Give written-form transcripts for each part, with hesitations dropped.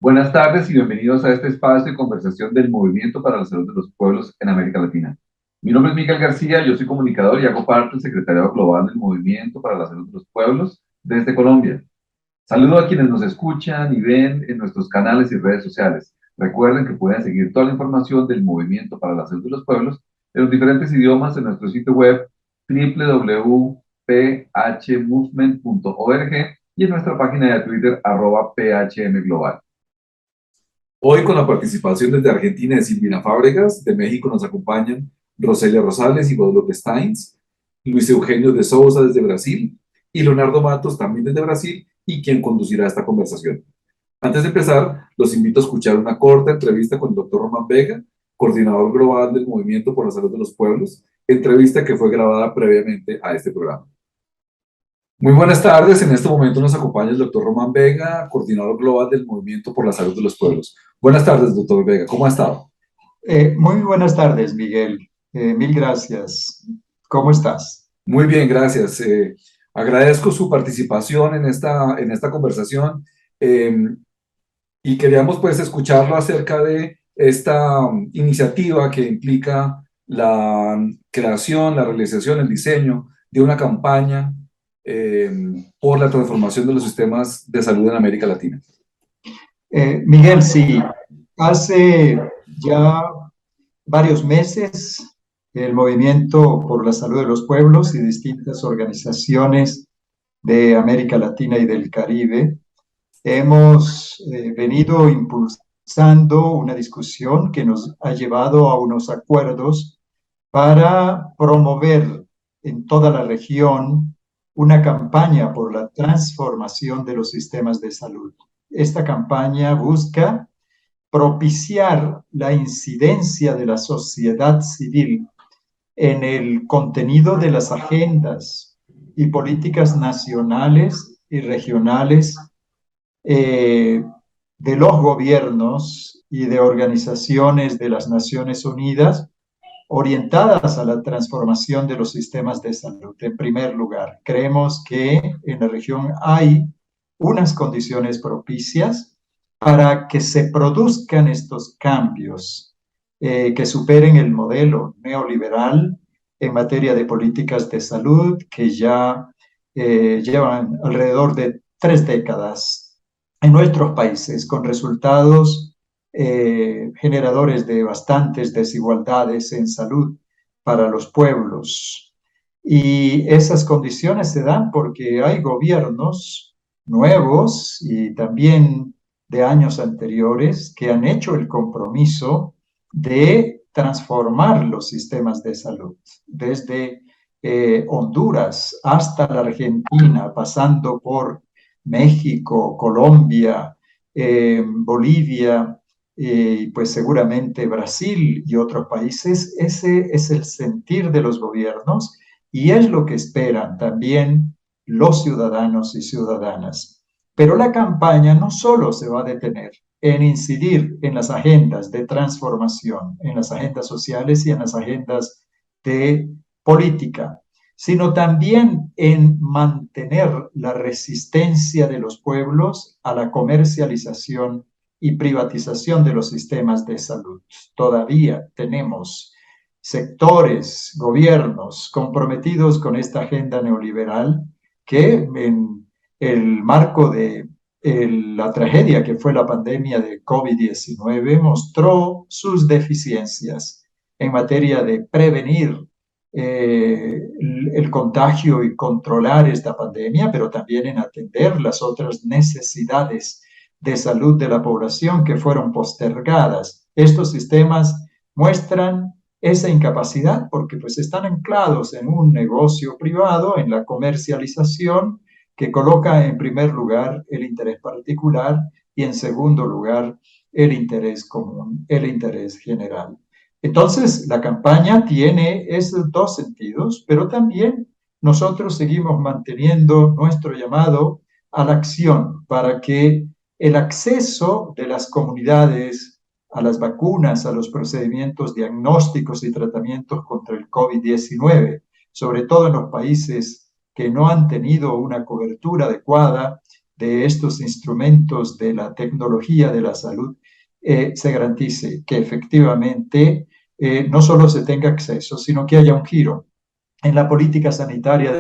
Buenas tardes y bienvenidos a este espacio de conversación del Movimiento para la Salud de los Pueblos en América Latina. Mi nombre es Miguel García, yo soy comunicador y hago parte del Secretariado Global del Movimiento para la Salud de los Pueblos desde Colombia. Saludo a quienes nos escuchan y ven en nuestros canales y redes sociales. Recuerden que pueden seguir toda la información del Movimiento para la Salud de los Pueblos en los diferentes idiomas en nuestro sitio web www.phmovement.org y en nuestra página de Twitter @PHMGlobal. Hoy con la participación desde Argentina de Silvina Fábregas, de México nos acompañan Roselia Rosales y Guadalupe Steins, Luis Eugenio de Souza desde Brasil y Leonardo Matos también desde Brasil y quien conducirá esta conversación. Antes de empezar, los invito a escuchar una corta entrevista con el doctor Román Vega, coordinador global del Movimiento por la Salud de los Pueblos, entrevista que fue grabada previamente a este programa. Muy buenas tardes. En este momento nos acompaña el doctor Román Vega, coordinador global del Movimiento por la Salud de los Pueblos. Buenas tardes, doctor Vega. ¿Cómo ha estado? Muy buenas tardes, Miguel. Mil gracias. ¿Cómo estás? Muy bien, gracias. Agradezco su participación en esta conversación eh, y queríamos pues escucharlo acerca de esta iniciativa que implica la creación, la realización, el diseño de una campaña eh, por la transformación de los sistemas de salud en América Latina. Miguel, sí, hace ya varios meses el Movimiento por la Salud de los Pueblos y distintas organizaciones de América Latina y del Caribe hemos venido impulsando una discusión que nos ha llevado a unos acuerdos para promover en toda la región una campaña por la transformación de los sistemas de salud. Esta campaña busca propiciar la incidencia de la sociedad civil en el contenido de las agendas y políticas nacionales y regionales eh, de los gobiernos y de organizaciones de las Naciones Unidas orientadas a la transformación de los sistemas de salud. En primer lugar, creemos que en la región hay unas condiciones propicias para que se produzcan estos cambios que superen el modelo neoliberal en materia de políticas de salud que ya llevan alrededor de 3 décadas en nuestros países, con resultados generadores de bastantes desigualdades en salud para los pueblos. Y esas condiciones se dan porque hay gobiernos nuevos y también de años anteriores que han hecho el compromiso de transformar los sistemas de salud, desde Honduras hasta la Argentina, pasando por México, Colombia, Bolivia, pues seguramente Brasil y otros países. Ese es el sentir de los gobiernos y es lo que esperan también los ciudadanos y ciudadanas. Pero la campaña no solo se va a detener en incidir en las agendas de transformación, en las agendas sociales y en las agendas de política, sino también en mantener la resistencia de los pueblos a la comercialización y privatización de los sistemas de salud. Todavía tenemos sectores, gobiernos comprometidos con esta agenda neoliberal que en el marco de la tragedia que fue la pandemia de COVID-19 mostró sus deficiencias en materia de prevenir el contagio y controlar esta pandemia, pero también en atender las otras necesidades de salud de la población que fueron postergadas. Estos sistemas muestran esa incapacidad porque pues están anclados en un negocio privado, en la comercialización, que coloca en primer lugar el interés particular y en segundo lugar el interés común, el interés general. Entonces, la campaña tiene esos dos sentidos, pero también nosotros seguimos manteniendo nuestro llamado a la acción para que el acceso de las comunidades a las vacunas, a los procedimientos diagnósticos y tratamientos contra el COVID-19, sobre todo en los países que no han tenido una cobertura adecuada de estos instrumentos de la tecnología de la salud se garantice que efectivamente no solo se tenga acceso, sino que haya un giro en la política sanitaria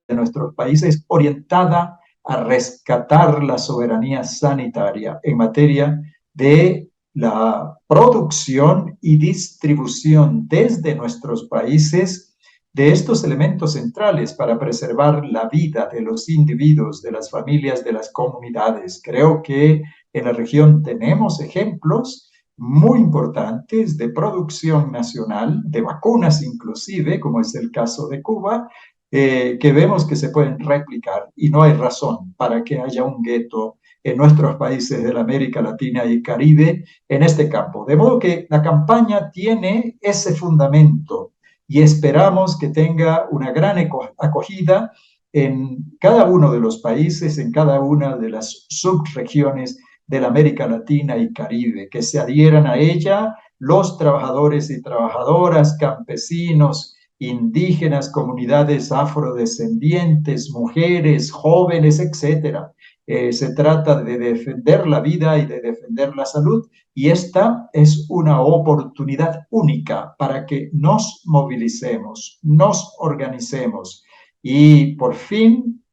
de nuestros países orientada a rescatar la soberanía sanitaria en materia de la producción y distribución desde nuestros países de estos elementos centrales para preservar la vida de los individuos, de las familias, de las comunidades. Creo que en la región tenemos ejemplos muy importantes de producción nacional, de vacunas inclusive, como es el caso de Cuba, que vemos que se pueden replicar y no hay razón para que haya un gueto en nuestros países de la América Latina y Caribe en este campo. De modo que la campaña tiene ese fundamento y esperamos que tenga una gran acogida en cada uno de los países, en cada una de las subregiones de la América Latina y Caribe, que se adhieran a ella los trabajadores y trabajadoras, campesinos, indígenas, comunidades afrodescendientes, mujeres, jóvenes, etcétera. Se trata de defender la vida y de defender la salud y esta es una oportunidad única para que nos movilicemos, nos organicemos y por fin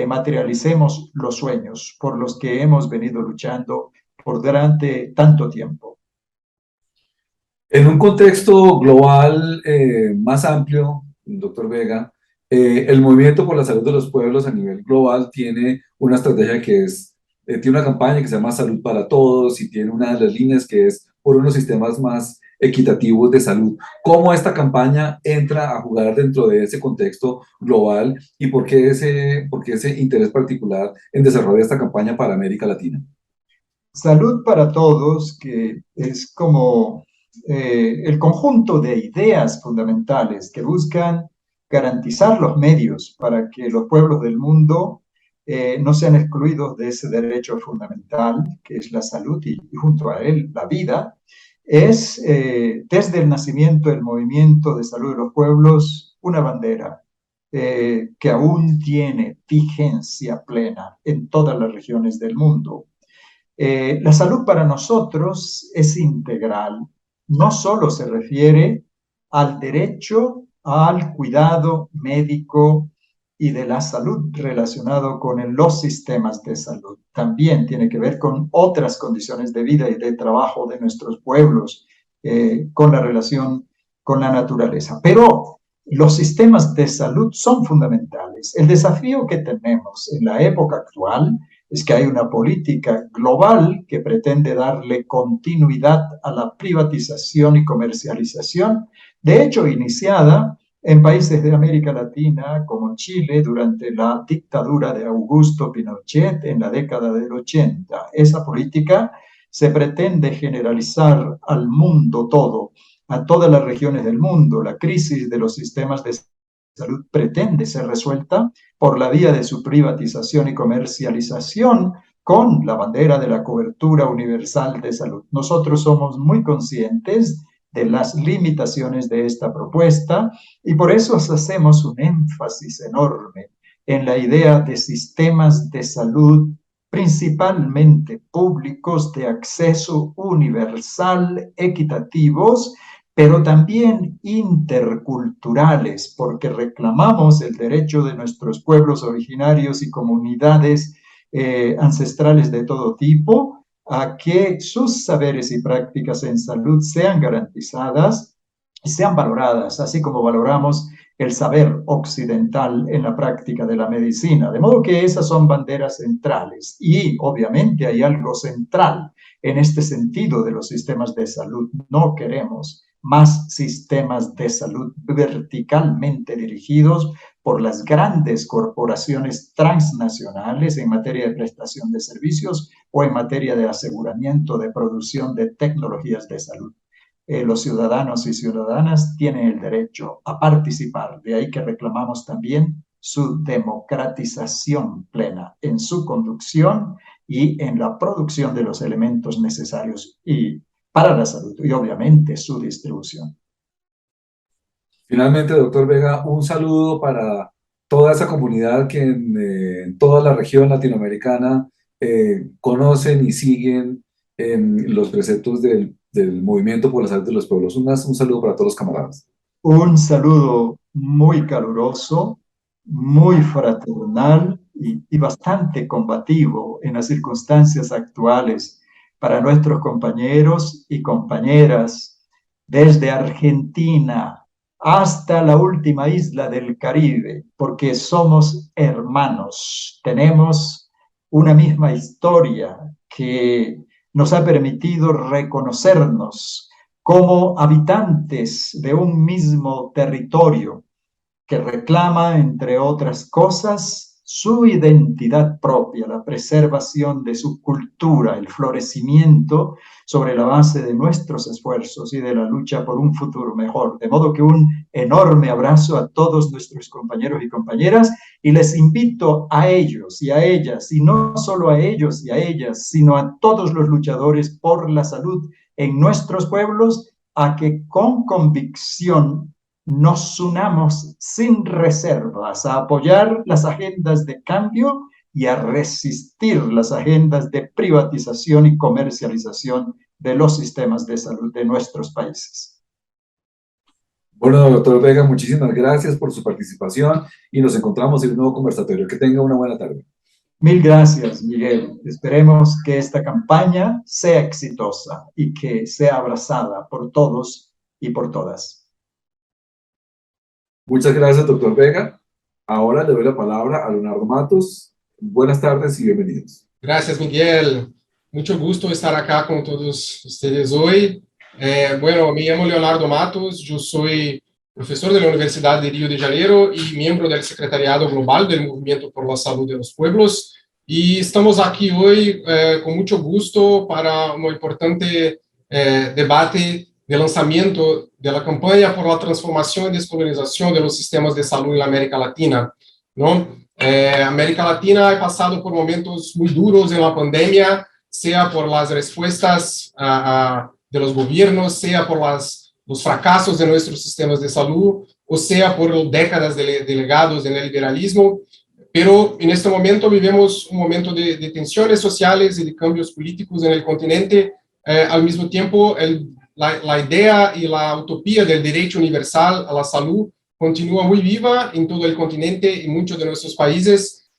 materialicemos los sueños por los que hemos venido luchando por durante tanto tiempo. En un contexto global más amplio, doctor Vega, el Movimiento por la Salud de los Pueblos a nivel global tiene una estrategia tiene una campaña que se llama Salud para Todos y tiene una de las líneas que es por unos sistemas más equitativos de salud. ¿Cómo esta campaña entra a jugar dentro de ese contexto global y por qué ese interés particular en desarrollar esta campaña para América Latina? Salud para Todos, que es como el conjunto de ideas fundamentales que buscan garantizar los medios para que los pueblos del mundo no sean excluidos de ese derecho fundamental, que es la salud y junto a él la vida, es desde el nacimiento del movimiento de salud de los pueblos una bandera que aún tiene vigencia plena en todas las regiones del mundo. La salud para nosotros es integral, no solo se refiere al derecho al cuidado médico y de la salud relacionado con los sistemas de salud. También tiene que ver con otras condiciones de vida y de trabajo de nuestros pueblos, con la relación con la naturaleza. Pero los sistemas de salud son fundamentales. El desafío que tenemos en la época actual es que hay una política global que pretende darle continuidad a la privatización y comercialización, de hecho iniciada en países de América Latina como Chile durante la dictadura de Augusto Pinochet en la década del 80. Esa política se pretende generalizar al mundo todo, a todas las regiones del mundo. La crisis de los sistemas de salud pretende ser resuelta por la vía de su privatización y comercialización con la bandera de la cobertura universal de salud. Nosotros somos muy conscientes de las limitaciones de esta propuesta y por eso hacemos un énfasis enorme en la idea de sistemas de salud principalmente públicos de acceso universal, equitativos, pero también interculturales, porque reclamamos el derecho de nuestros pueblos originarios y comunidades ancestrales de todo tipo a que sus saberes y prácticas en salud sean garantizadas y sean valoradas, así como valoramos el saber occidental en la práctica de la medicina. De modo que esas son banderas centrales y obviamente hay algo central en este sentido de los sistemas de salud. No queremos más sistemas de salud verticalmente dirigidos por las grandes corporaciones transnacionales en materia de prestación de servicios o en materia de aseguramiento de producción de tecnologías de salud. Los ciudadanos y ciudadanas tienen el derecho a participar, de ahí que reclamamos también su democratización plena en su conducción y en la producción de los elementos necesarios para la salud y obviamente su distribución. Finalmente, doctor Vega, un saludo para toda esa comunidad que en toda la región latinoamericana conocen y siguen los preceptos del Movimiento por la Salud de los Pueblos. Un saludo para todos los camaradas. Un saludo muy caluroso, muy fraternal y bastante combativo en las circunstancias actuales para nuestros compañeros y compañeras desde Argentina hasta la última isla del Caribe, porque somos hermanos, tenemos una misma historia que nos ha permitido reconocernos como habitantes de un mismo territorio que reclama, entre otras cosas, su identidad propia, la preservación de su cultura, el florecimiento sobre la base de nuestros esfuerzos y de la lucha por un futuro mejor. De modo que un enorme abrazo a todos nuestros compañeros y compañeras y les invito a ellos y a ellas, y no solo a ellos y a ellas, sino a todos los luchadores por la salud en nuestros pueblos, a que con convicción nos unamos sin reservas a apoyar las agendas de cambio y a resistir las agendas de privatización y comercialización de los sistemas de salud de nuestros países. Bueno, doctor Vega, muchísimas gracias por su participación y nos encontramos en un nuevo conversatorio. Que tenga una buena tarde. Mil gracias, Miguel. Esperemos que esta campaña sea exitosa y que sea abrazada por todos y por todas. Muchas gracias, doctor Vega. Ahora le doy la palabra a Leonardo Matos. Buenas tardes y bienvenidos. Gracias, Miguel. Mucho gusto estar acá con todos ustedes hoy. Bueno, me llamo Leonardo Matos, yo soy profesor de la Universidad de Río de Janeiro y miembro del Secretariado Global del Movimiento por la Salud de los Pueblos. Y estamos aquí hoy con mucho gusto para un importante debate de lanzamiento de la campaña por la transformación y descolonización de los sistemas de salud en la América Latina, ¿no? América Latina ha pasado por momentos muy duros en la pandemia, sea por las respuestas de los gobiernos, sea por los fracasos de nuestros sistemas de salud, o sea por décadas de legados del neoliberalismo. Pero en este momento vivimos un momento de tensiones sociales y de cambios políticos en el continente. Al mismo tiempo, la idea y la utopía del derecho universal a la salud continúa muy viva en todo el continente y muchos de nuestros países.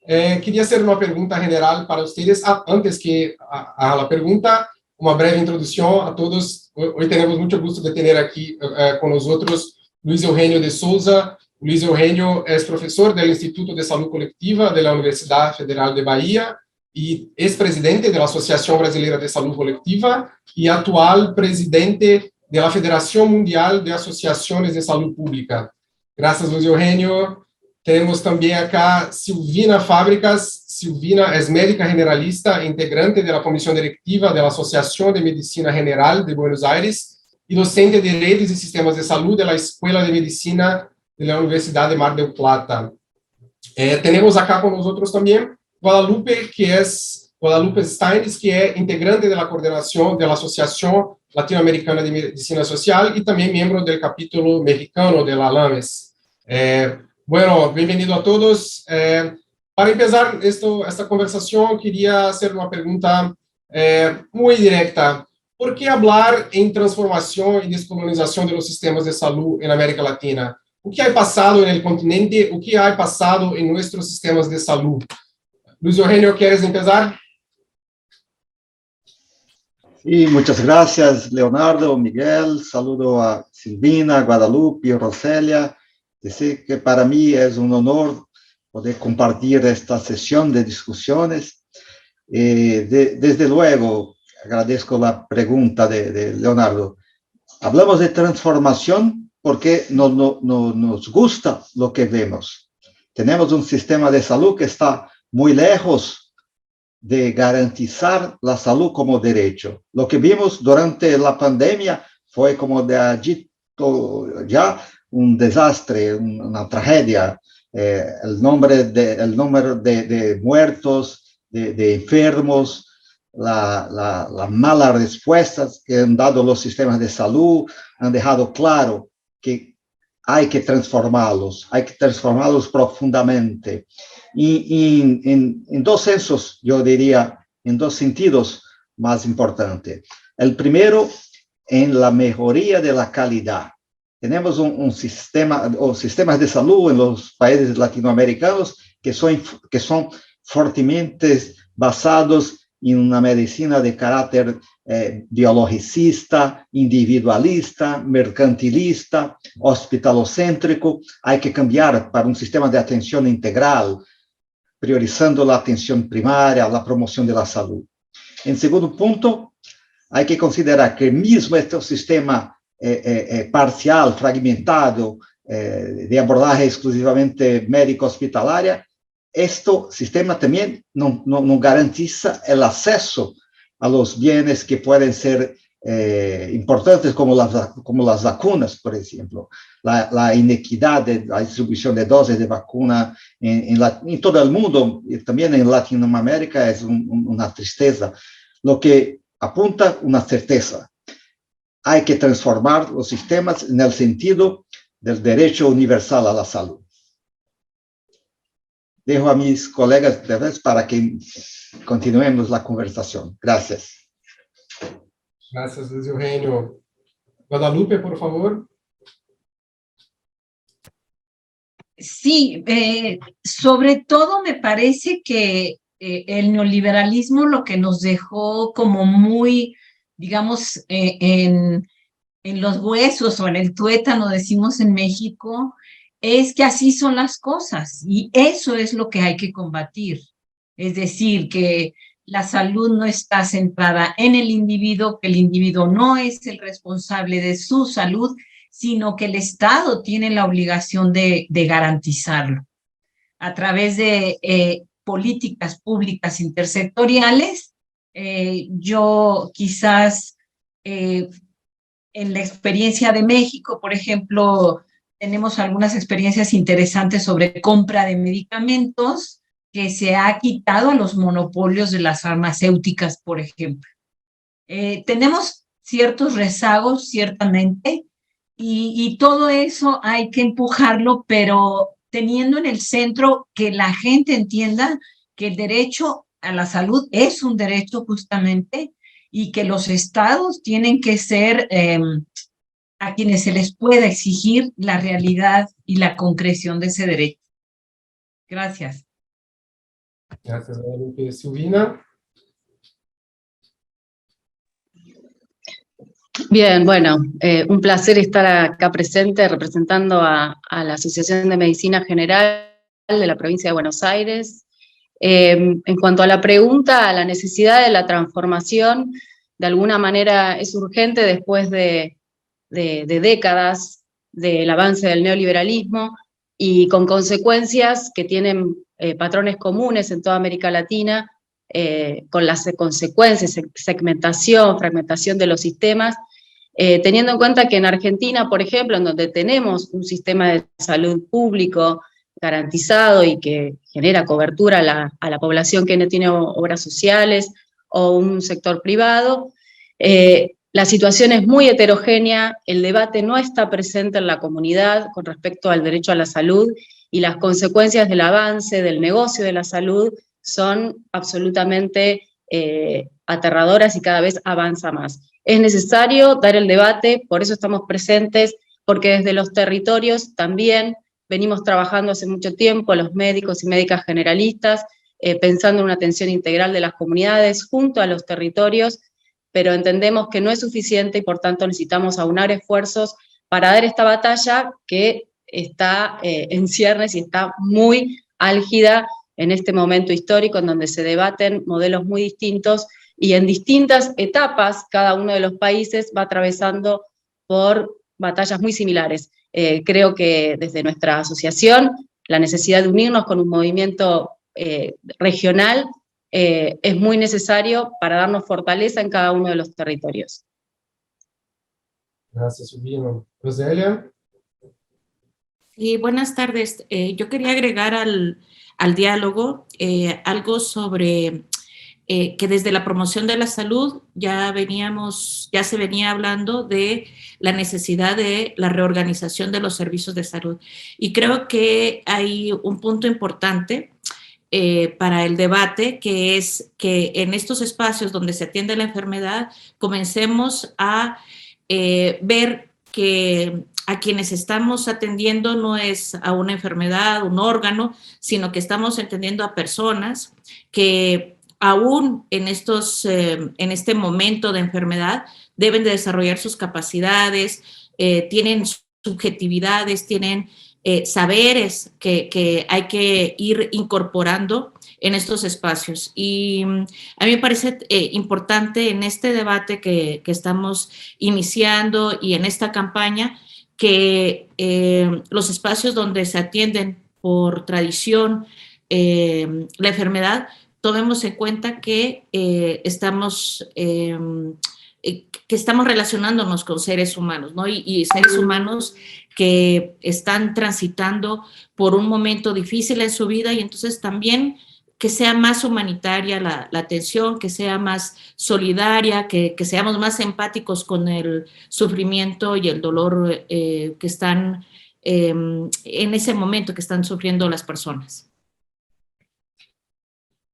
Quería hacer una pregunta general para ustedes. Antes que a la pregunta, una breve introducción a todos. Hoy tenemos mucho gusto de tener aquí con nosotros Luis Eugenio de Souza. Luis Eugenio es profesor del Instituto de Salud Colectiva de la Universidad Federal de Bahía y es presidente de la Asociación Brasileira de Salud Colectiva y actual presidente de la Federación Mundial de Asociaciones de Salud Pública. Gracias, Luis Eugenio. Tenemos también acá Silvina Fábricas. Silvina es médica generalista, integrante de la comisión directiva de la Asociación de Medicina General de Buenos Aires y docente de redes y sistemas de salud de la Escuela de Medicina de la Universidad de Mar del Plata. Tenemos acá con nosotros también Guadalupe Steins, que es integrante de la coordinación de la Asociación Latinoamericana de Medicina Social y también miembro del capítulo mexicano de la LAMES. Bueno, bienvenido a todos. Para empezar esta conversación, quería hacer una pregunta muy directa. ¿Por qué hablar en transformación y descolonización de los sistemas de salud en América Latina? ¿Qué ha pasado en el continente? ¿Qué ha pasado en nuestros sistemas de salud? Luis Eugenio, ¿quieres empezar? Sí, muchas gracias, Leonardo, Miguel. Saludo a Silvina, Guadalupe y Roselia. Decir que para mí es un honor poder compartir esta sesión de discusiones. Desde luego, agradezco la pregunta de Leonardo. Hablamos de transformación porque nos gusta lo que vemos. Tenemos un sistema de salud que está muy lejos de garantizar la salud como derecho. Lo que vimos durante la pandemia fue, como de allí ya, un desastre, una tragedia. El número de muertos, de enfermos, la mala respuestas que han dado los sistemas de salud han dejado claro que hay que transformarlos profundamente. Y en dos sensos, yo diría, en dos sentidos más importantes. El primero, en la mejoría de la calidad. Tenemos un sistema, o sistemas de salud en los países latinoamericanos que son fuertemente basados en una medicina de carácter biologicista, individualista, mercantilista, hospitalocéntrico. Hay que cambiar para un sistema de atención integral, priorizando la atención primaria, la promoción de la salud. En segundo punto, hay que considerar que mismo este sistema parcial, fragmentado, de abordaje exclusivamente médico-hospitalaria, este sistema también no garantiza el acceso a los bienes que pueden ser importantes, como las vacunas, por ejemplo. La inequidad de la distribución de dosis de vacuna en todo el mundo, y también en Latinoamérica, es una tristeza, lo que apunta una certeza. Hay que transformar los sistemas en el sentido del derecho universal a la salud. Dejo a mis colegas de vez para que continuemos la conversación. Gracias. Gracias, Luis Eugenio. Guadalupe, por favor. Sí, sobre todo me parece que el neoliberalismo lo que nos dejó como muy, digamos, en los huesos o en el tuétano, decimos en México, es que así son las cosas y eso es lo que hay que combatir. Es decir, que la salud no está centrada en el individuo, que el individuo no es el responsable de su salud, sino que el Estado tiene la obligación de garantizarlo a través de políticas públicas intersectoriales. Yo quizás en la experiencia de México, por ejemplo, tenemos algunas experiencias interesantes sobre compra de medicamentos que se ha quitado a los monopolios de las farmacéuticas, por ejemplo. Tenemos ciertos rezagos, ciertamente, y todo eso hay que empujarlo, pero teniendo en el centro que la gente entienda que el derecho a la salud es un derecho justamente y que los estados tienen que ser a quienes se les pueda exigir la realidad y la concreción de ese derecho. Gracias. Gracias, Guadalupe. Silvina. Bien, bueno, un placer estar acá presente representando a la Asociación de Medicina General de la provincia de Buenos Aires. En cuanto a la pregunta, a la necesidad de la transformación, de alguna manera es urgente después de décadas del avance del neoliberalismo y con consecuencias que tienen patrones comunes en toda América Latina, con las consecuencias, segmentación, fragmentación de los sistemas, teniendo en cuenta que en Argentina, por ejemplo, en donde tenemos un sistema de salud público garantizado y que genera cobertura a la población que no tiene obras sociales o un sector privado, la situación es muy heterogénea, el debate no está presente en la comunidad con respecto al derecho a la salud y las consecuencias del avance del negocio de la salud son absolutamente aterradoras y cada vez avanza más. Es necesario dar el debate, por eso estamos presentes, porque desde los territorios también venimos trabajando hace mucho tiempo, los médicos y médicas generalistas, pensando en una atención integral de las comunidades junto a los territorios, pero entendemos que no es suficiente y por tanto necesitamos aunar esfuerzos para dar esta batalla que está en ciernes y está muy álgida en este momento histórico en donde se debaten modelos muy distintos y en distintas etapas cada uno de los países va atravesando por batallas muy similares. Creo que desde nuestra asociación la necesidad de unirnos con un movimiento regional es muy necesario para darnos fortaleza en cada uno de los territorios. Gracias, Silvina. Roselia. Sí, buenas tardes. Yo quería agregar al diálogo algo sobre que desde la promoción de la salud ya se venía hablando de la necesidad de la reorganización de los servicios de salud. Y creo que hay un punto importante para el debate, que es que en estos espacios donde se atiende la enfermedad, comencemos a ver que a quienes estamos atendiendo no es a una enfermedad, un órgano, sino que estamos atendiendo a personas que aún en este momento de enfermedad deben de desarrollar sus capacidades, tienen subjetividades, tienen saberes que hay que ir incorporando en estos espacios. Y a mí me parece importante en este debate que estamos iniciando y en esta campaña que los espacios donde se atienden por tradición la enfermedad, tomemos en cuenta que estamos relacionándonos con seres humanos, ¿no? Y seres humanos que están transitando por un momento difícil en su vida, y entonces también que sea más humanitaria la atención, que sea más solidaria, que seamos más empáticos con el sufrimiento y el dolor que están en ese momento que están sufriendo las personas.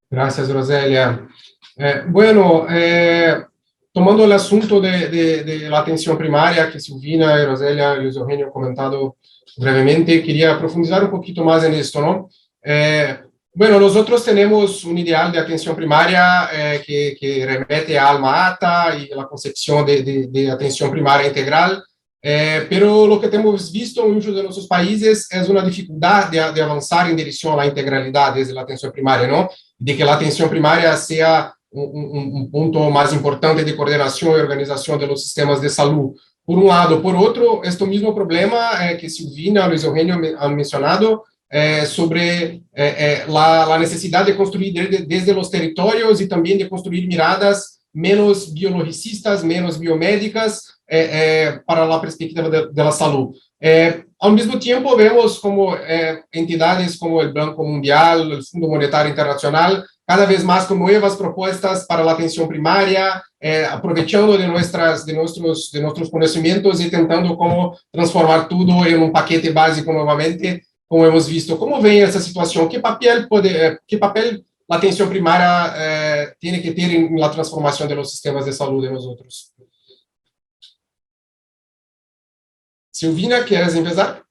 Gracias, Roselia. Tomando el asunto de la atención primaria, que Silvina y Roselia y Luis Eugenio han comentado brevemente, quería profundizar un poquito más en esto, ¿no? Nosotros tenemos un ideal de atención primaria que remete a Alma Ata y la concepción de atención primaria integral, pero lo que hemos visto en muchos de nuestros países es una dificultad de avanzar en dirección a la integralidad desde la atención primaria, ¿no? De que la atención primaria sea un punto más importante de coordinación y organización de los sistemas de salud, por un lado. Por otro, este mismo problema que Silvina, Luis Eugenio han mencionado, sobre la necesidad de construir desde los territorios y también de construir miradas menos biologicistas, menos biomédicas para la perspectiva de la salud. Al mismo tiempo, vemos como entidades como el Banco Mundial, el Fondo Monetario Internacional, cada vez más con nuevas propuestas para la atención primaria, aprovechando de nuestros conocimientos y intentando cómo transformar todo en un paquete básico nuevamente, como hemos visto. ¿Cómo ven esa situación? ¿Qué papel la atención primaria tiene que tener en la transformación de los sistemas de salud de nosotros? Silvina, ¿quieres empezar?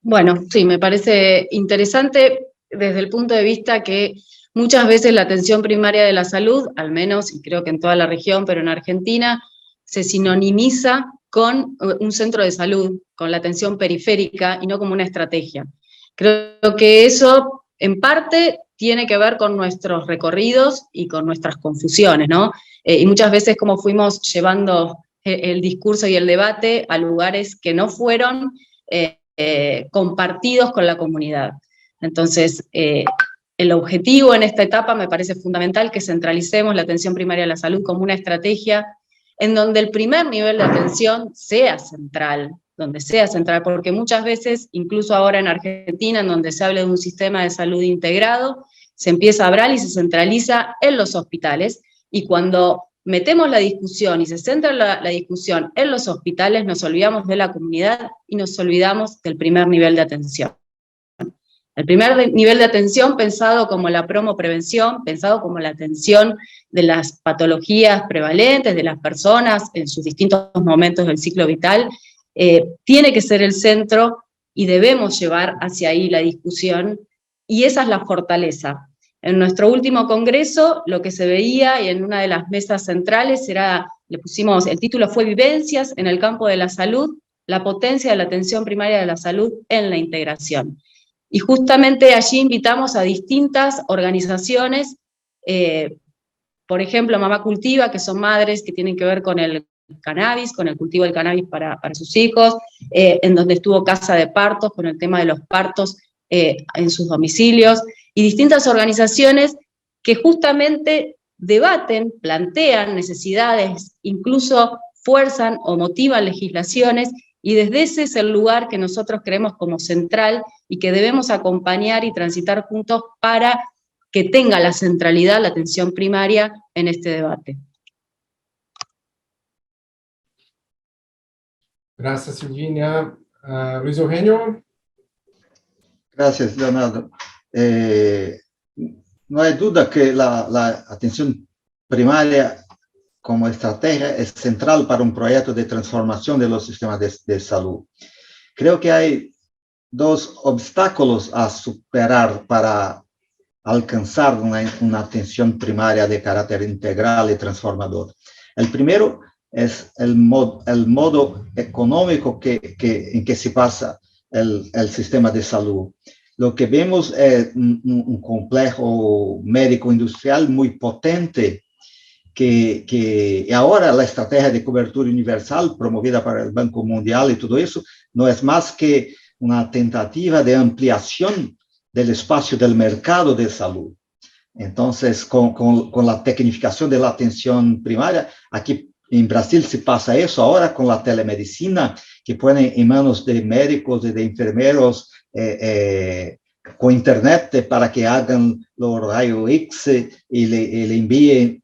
Bueno, sí, me parece interesante desde el punto de vista que muchas veces la atención primaria de la salud, al menos, y creo que en toda la región, pero en Argentina, se sinonimiza con un centro de salud, con la atención periférica y no como una estrategia. Creo que eso, en parte, tiene que ver con nuestros recorridos y con nuestras confusiones, ¿no? Y muchas veces como fuimos llevando el discurso y el debate a lugares que no fueron compartidos con la comunidad. Entonces, el objetivo en esta etapa me parece fundamental que centralicemos la atención primaria de la salud como una estrategia en donde el primer nivel de atención sea central, porque muchas veces, incluso ahora en Argentina, en donde se habla de un sistema de salud integrado, se empieza a hablar y se centraliza en los hospitales, y cuando metemos la discusión y se centra la discusión en los hospitales, nos olvidamos de la comunidad y nos olvidamos del primer nivel de atención. El primer nivel de atención pensado como la promoprevención, pensado como la atención de las patologías prevalentes de las personas en sus distintos momentos del ciclo vital, tiene que ser el centro y debemos llevar hacia ahí la discusión, y esa es la fortaleza. En nuestro último congreso, lo que se veía, y en una de las mesas centrales, le pusimos, el título fue Vivencias en el campo de la salud, la potencia de la atención primaria de la salud en la integración. Y justamente allí invitamos a distintas organizaciones, por ejemplo, Mamá Cultiva, que son madres que tienen que ver con el cannabis, con el cultivo del cannabis para sus hijos, en donde estuvo Casa de Partos, con el tema de los partos en sus domicilios, y distintas organizaciones que justamente debaten, plantean necesidades, incluso fuerzan o motivan legislaciones, y desde ese es el lugar que nosotros creemos como central y que debemos acompañar y transitar juntos para que tenga la centralidad la atención primaria en este debate. Gracias, Silvina. Luis Eugenio. Gracias, Leonardo. No hay duda que la atención primaria como estrategia es central para un proyecto de transformación de los sistemas de salud. Creo que hay dos obstáculos a superar para alcanzar una atención primaria de carácter integral y transformador. El primero es el modo económico en que se pasa el sistema de salud. Lo que vemos es un complejo médico-industrial muy potente que ahora la estrategia de cobertura universal promovida por el Banco Mundial y todo eso no es más que una tentativa de ampliación del espacio del mercado de salud. Entonces, con la tecnificación de la atención primaria, aquí en Brasil se pasa eso ahora con la telemedicina, que pone en manos de médicos y de enfermeros con internet para que hagan los rayos X y le envíen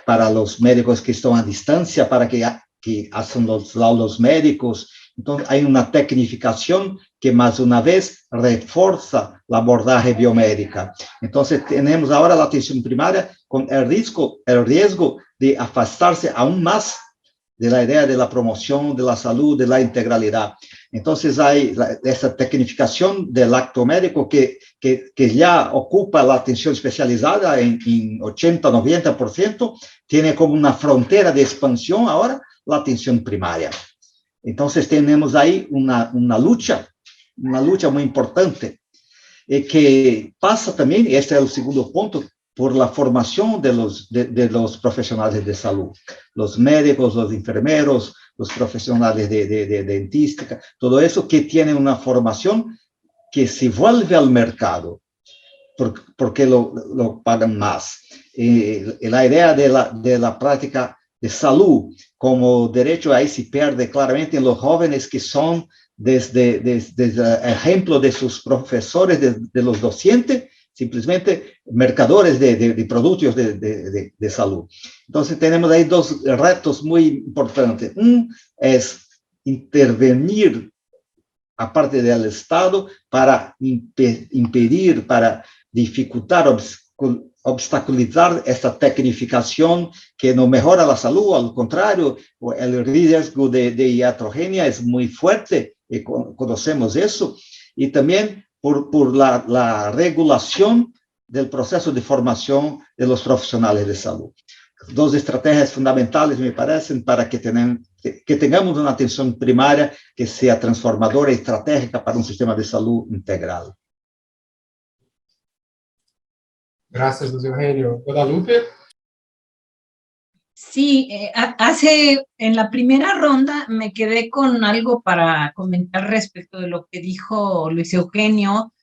para los médicos que están a distancia, para que hagan los laudos médicos. Entonces, hay una tecnificación que, más una vez, refuerza la abordaje biomédica. Entonces, tenemos ahora la atención primaria con el riesgo de afastarse aún más de la idea de la promoción de la salud, de la integralidad. Entonces, hay esa tecnificación del acto médico que ya ocupa la atención especializada en 80-90%, tiene como una frontera de expansión ahora la atención primaria. Entonces, tenemos ahí una lucha muy importante, que pasa también, y este es el segundo punto, por la formación de los profesionales de salud, los médicos, los enfermeros, los profesionales de dentística, todo eso que tienen una formación que se vuelve al mercado, porque lo pagan más. La idea de la práctica de salud como derecho ahí se pierde claramente en los jóvenes que son desde el ejemplo de sus profesores, de los docentes, simplemente mercadores de productos de salud. Entonces, tenemos ahí dos retos muy importantes. Un es intervenir a parte del Estado para impedir, para dificultar, obstaculizar esta tecnificación que no mejora la salud, al contrario, el riesgo de iatrogenia es muy fuerte, y conocemos eso, y también por la regulación del proceso de formación de los profesionales de salud. Dos estrategias fundamentales, me parecen, para que tengamos una atención primaria que sea transformadora y estratégica para un sistema de salud integral. Gracias, Luis Eugenio. Guadalupe. Sí, en la primera ronda me quedé con algo para comentar respecto de lo que dijo Luis Eugenio,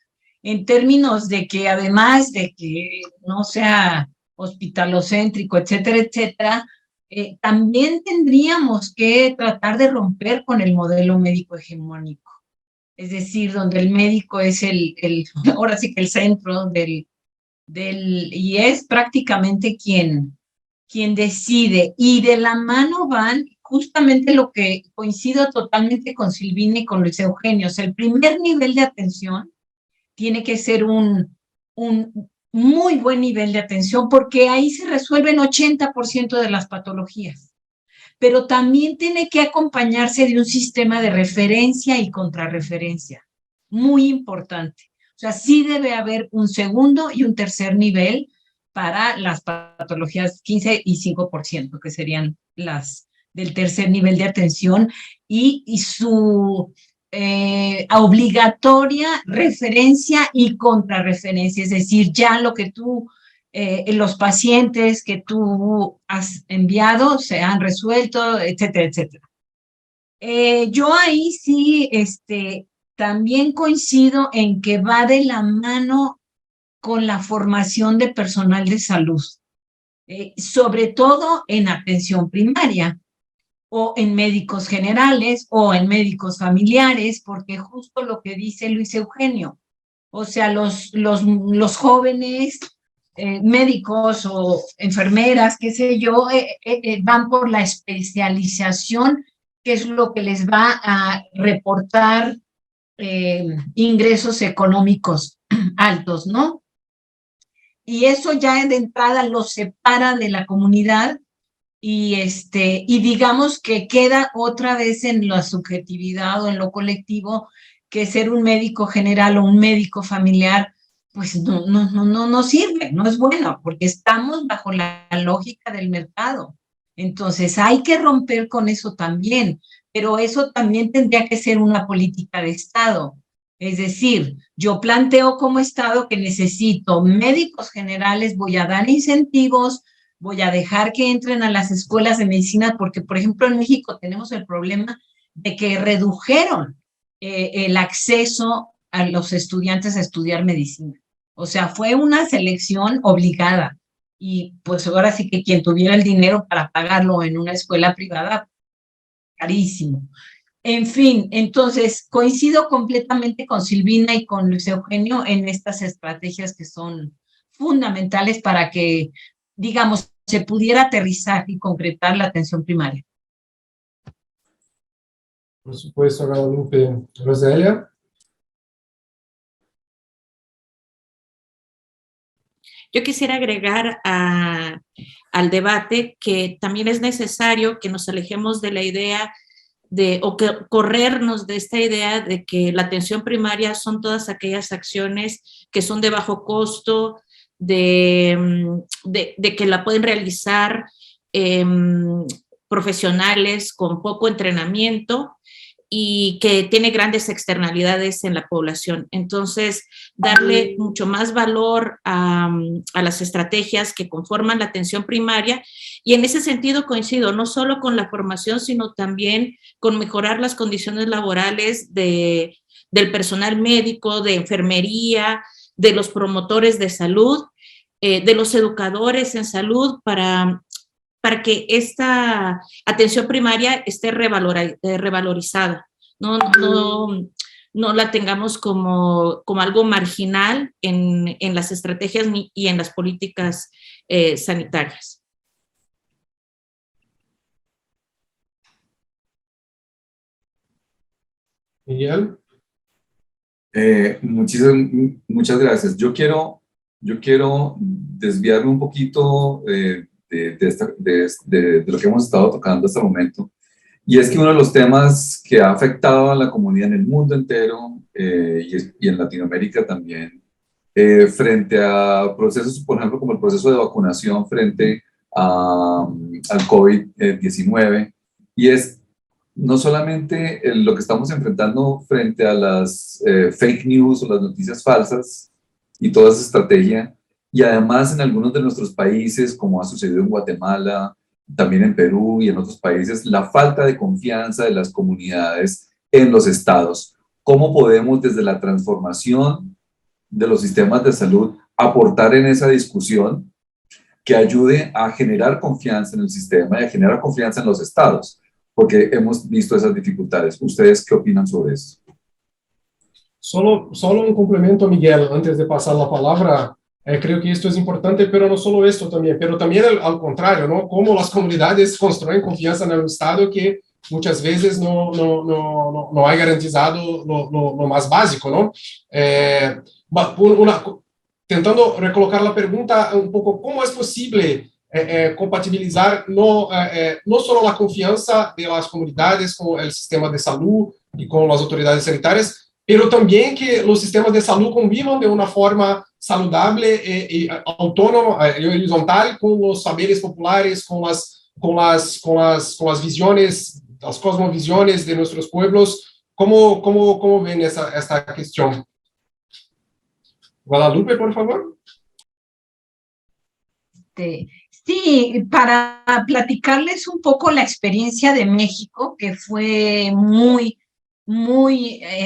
en términos de que además de que no sea hospitalocéntrico, etcétera, etcétera, también tendríamos que tratar de romper con el modelo médico hegemónico. Es decir, donde el médico es ahora sí que el centro y es prácticamente quien decide, y de la mano van justamente lo que coincido totalmente con Silvina y con Luis Eugenio. O sea, el primer nivel de atención tiene que ser un muy buen nivel de atención, porque ahí se resuelven 80% de las patologías, pero también tiene que acompañarse de un sistema de referencia y contrarreferencia, muy importante. O sea, sí debe haber un segundo y un tercer nivel para las patologías 15 y 5%, que serían las del tercer nivel de atención, y su obligatoria referencia y contrarreferencia, es decir, ya lo que los pacientes que tú has enviado se han resuelto, etcétera, etcétera. Yo ahí sí, también coincido en que va de la mano con la formación de personal de salud, sobre todo en atención primaria, o en médicos generales, o en médicos familiares, porque justo lo que dice Luis Eugenio, O sea, los jóvenes médicos o enfermeras, qué sé yo, van por la especialización, que es lo que les va a reportar ingresos económicos altos, ¿no? Y eso ya de entrada los separa de la comunidad y digamos que queda otra vez en la subjetividad o en lo colectivo, que ser un médico general o un médico familiar, pues no sirve, no es bueno, porque estamos bajo la lógica del mercado. Entonces hay que romper con eso también, pero eso también tendría que ser una política de Estado. Es decir, yo planteo como Estado que necesito médicos generales, voy a dar incentivos, voy a dejar que entren a las escuelas de medicina, porque, por ejemplo, en México tenemos el problema de que redujeron el acceso a los estudiantes a estudiar medicina. O sea, fue una selección obligada. Y pues ahora sí que quien tuviera el dinero para pagarlo en una escuela privada, carísimo. En fin, entonces coincido completamente con Silvina y con Luis Eugenio en estas estrategias que son fundamentales para que, digamos, se pudiera aterrizar y concretar la atención primaria. Por supuesto, Guadalupe. Roselia. Yo quisiera agregar al debate que también es necesario que nos alejemos de la idea o que corrernos de esta idea de que la atención primaria son todas aquellas acciones que son de bajo costo, de que la pueden realizar profesionales con poco entrenamiento y que tiene grandes externalidades en la población. Entonces, darle mucho más valor a las estrategias que conforman la atención primaria, y en ese sentido coincido no solo con la formación, sino también con mejorar las condiciones laborales del personal médico, de enfermería, de los promotores de salud, de los educadores en salud, para que esta atención primaria esté revalorizada, no la tengamos como algo marginal en las estrategias y en las políticas sanitarias. Miguel. Muchas gracias. Yo quiero desviarme un poquito de lo que hemos estado tocando hasta el momento. Y es que uno de los temas que ha afectado a la comunidad en el mundo entero y en Latinoamérica también, frente a procesos, por ejemplo, como el proceso de vacunación frente al COVID-19, y es no solamente lo que estamos enfrentando frente a las fake news o las noticias falsas y toda esa estrategia, y además en algunos de nuestros países, como ha sucedido en Guatemala, también en Perú y en otros países, la falta de confianza de las comunidades en los estados. ¿Cómo podemos desde la transformación de los sistemas de salud aportar en esa discusión que ayude a generar confianza en el sistema y a generar confianza en los estados? Porque hemos visto esas dificultades. ¿Ustedes qué opinan sobre eso? Solo un complemento, Miguel, antes de pasar la palabra. Creo que esto es importante, pero no solo esto también, pero también al contrario, ¿no? Cómo las comunidades construyen confianza en el Estado que muchas veces no hay garantizado lo más básico, ¿no? Tentando recolocar la pregunta un poco, ¿cómo es posible compatibilizar no solo la confianza de las comunidades con el sistema de salud y con las autoridades sanitarias, pero también que los sistemas de salud convivan de una forma saludable y autónoma y horizontal con los saberes populares, con las visiones, las cosmovisiones de nuestros pueblos? ¿Cómo ven esta cuestión? Guadalupe, por favor. Sí, para platicarles un poco la experiencia de México, que fue muy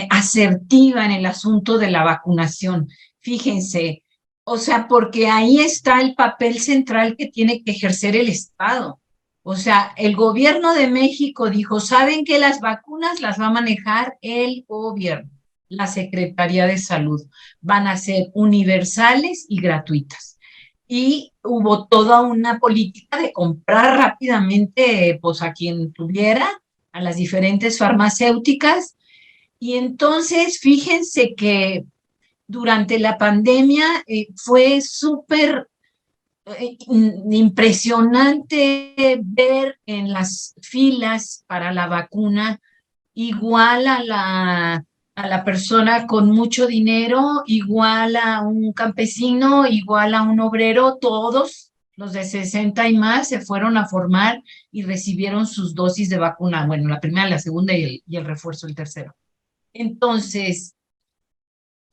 asertiva en el asunto de la vacunación. Fíjense, o sea, porque ahí está el papel central que tiene que ejercer el Estado. O sea, el gobierno de México dijo, ¿saben que las vacunas las va a manejar el gobierno? la Secretaría de Salud. Van a ser universales y gratuitas. Y hubo toda una política de comprar rápidamente, pues a quien tuviera, a las diferentes farmacéuticas. Y entonces, fíjense que durante la pandemia fue súper impresionante ver en las filas para la vacuna igual a la persona con mucho dinero, igual a un campesino, igual a un obrero, todos los de 60 y más se fueron a formar y recibieron sus dosis de vacuna. Bueno, la primera, la segunda y el refuerzo, el tercero. Entonces,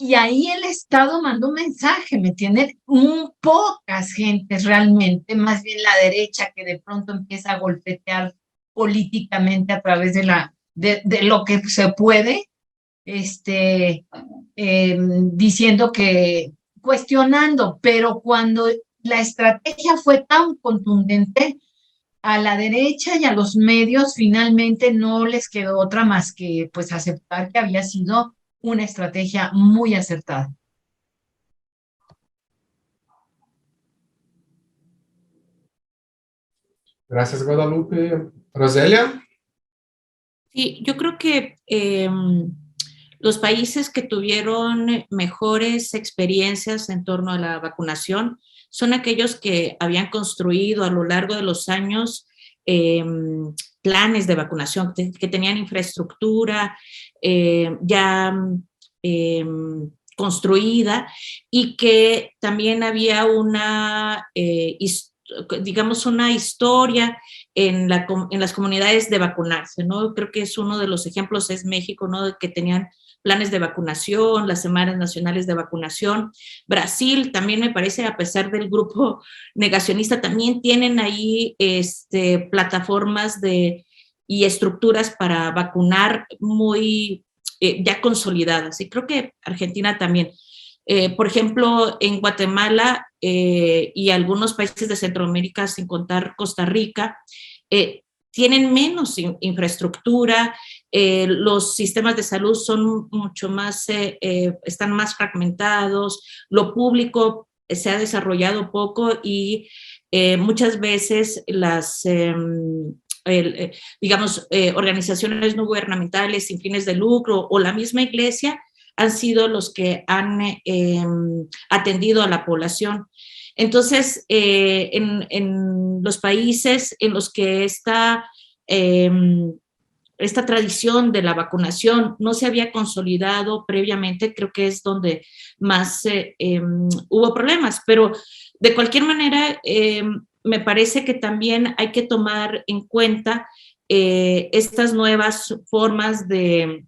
y ahí el Estado mandó un mensaje, ¿me entienden? Pocas gentes realmente, más bien la derecha que de pronto empieza a golpetear políticamente a través de lo que se puede, diciendo que, cuestionando, pero cuando la estrategia fue tan contundente, a la derecha y a los medios finalmente no les quedó otra más que pues aceptar que había sido una estrategia muy acertada. Gracias, Guadalupe. Roselia. Sí, yo creo que los países que tuvieron mejores experiencias en torno a la vacunación son aquellos que habían construido a lo largo de los años planes de vacunación, que tenían infraestructura ya construida y que también había una, digamos, una historia en las comunidades de vacunarse, ¿no? Creo que es uno de los ejemplos, es México, ¿no? Que tenían planes de vacunación, las semanas nacionales de vacunación. Brasil también me parece, a pesar del grupo negacionista, también tienen ahí plataformas y estructuras para vacunar muy ya consolidadas. Y creo que Argentina también. Por ejemplo, en Guatemala y algunos países de Centroamérica, sin contar Costa Rica, tienen menos infraestructura, los sistemas de salud son mucho más, están más fragmentados, lo público se ha desarrollado poco y muchas veces las, digamos, organizaciones no gubernamentales sin fines de lucro o la misma iglesia han sido los que han atendido a la población. Entonces, en los países en los que esta tradición de la vacunación no se había consolidado previamente, creo que es donde más hubo problemas. Pero de cualquier manera, me parece que también hay que tomar en cuenta estas nuevas formas de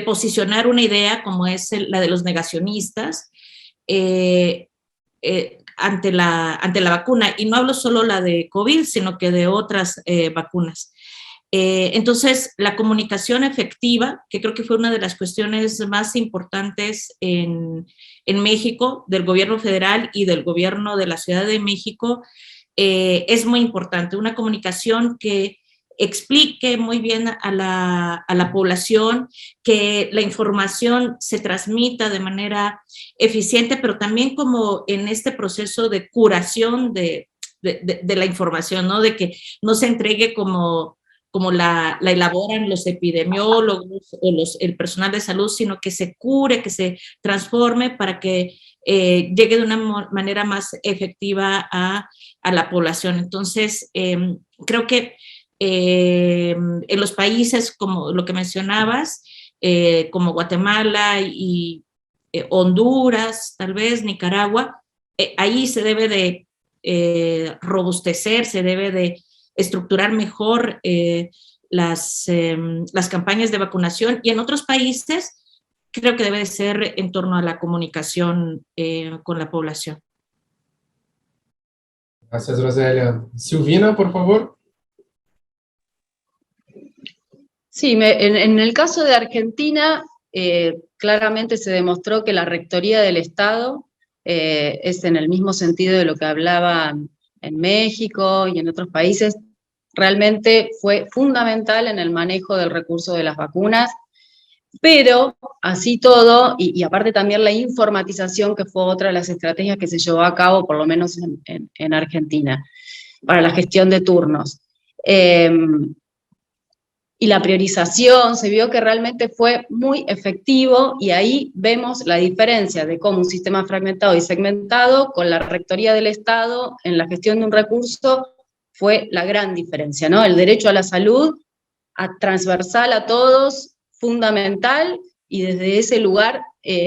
posicionar una idea como es la de los negacionistas ante la vacuna. Y no hablo solo la de COVID, sino que de otras vacunas. Entonces, la comunicación efectiva, que creo que fue una de las cuestiones más importantes en México, del gobierno federal y del gobierno de la Ciudad de México, es muy importante. Una comunicación que explique muy bien a la población, que la información se transmita de manera eficiente, pero también como en este proceso de curación de la información, ¿no? De que no se entregue como la elaboran los epidemiólogos o el personal de salud, sino que se cure, que se transforme para que llegue de una manera más efectiva a la población. Entonces, creo que en los países como lo que mencionabas, como Guatemala y Honduras, tal vez Nicaragua, ahí se debe de robustecer, se debe de estructurar mejor las campañas de vacunación, y en otros países creo que debe de ser en torno a la comunicación con la población. Gracias, Roselia. Silvina, por favor. Sí, en el caso de Argentina, claramente se demostró que la rectoría del Estado es en el mismo sentido de lo que hablaba en México y en otros países, realmente fue fundamental en el manejo del recurso de las vacunas, pero así todo, y aparte también la informatización, que fue otra de las estrategias que se llevó a cabo, por lo menos en Argentina, para la gestión de turnos. Y la priorización, se vio que realmente fue muy efectivo, y ahí vemos la diferencia de cómo un sistema fragmentado y segmentado con la Rectoría del Estado en la gestión de un recurso fue la gran diferencia, ¿no? El derecho a la salud, transversal a todos, fundamental, y desde ese lugar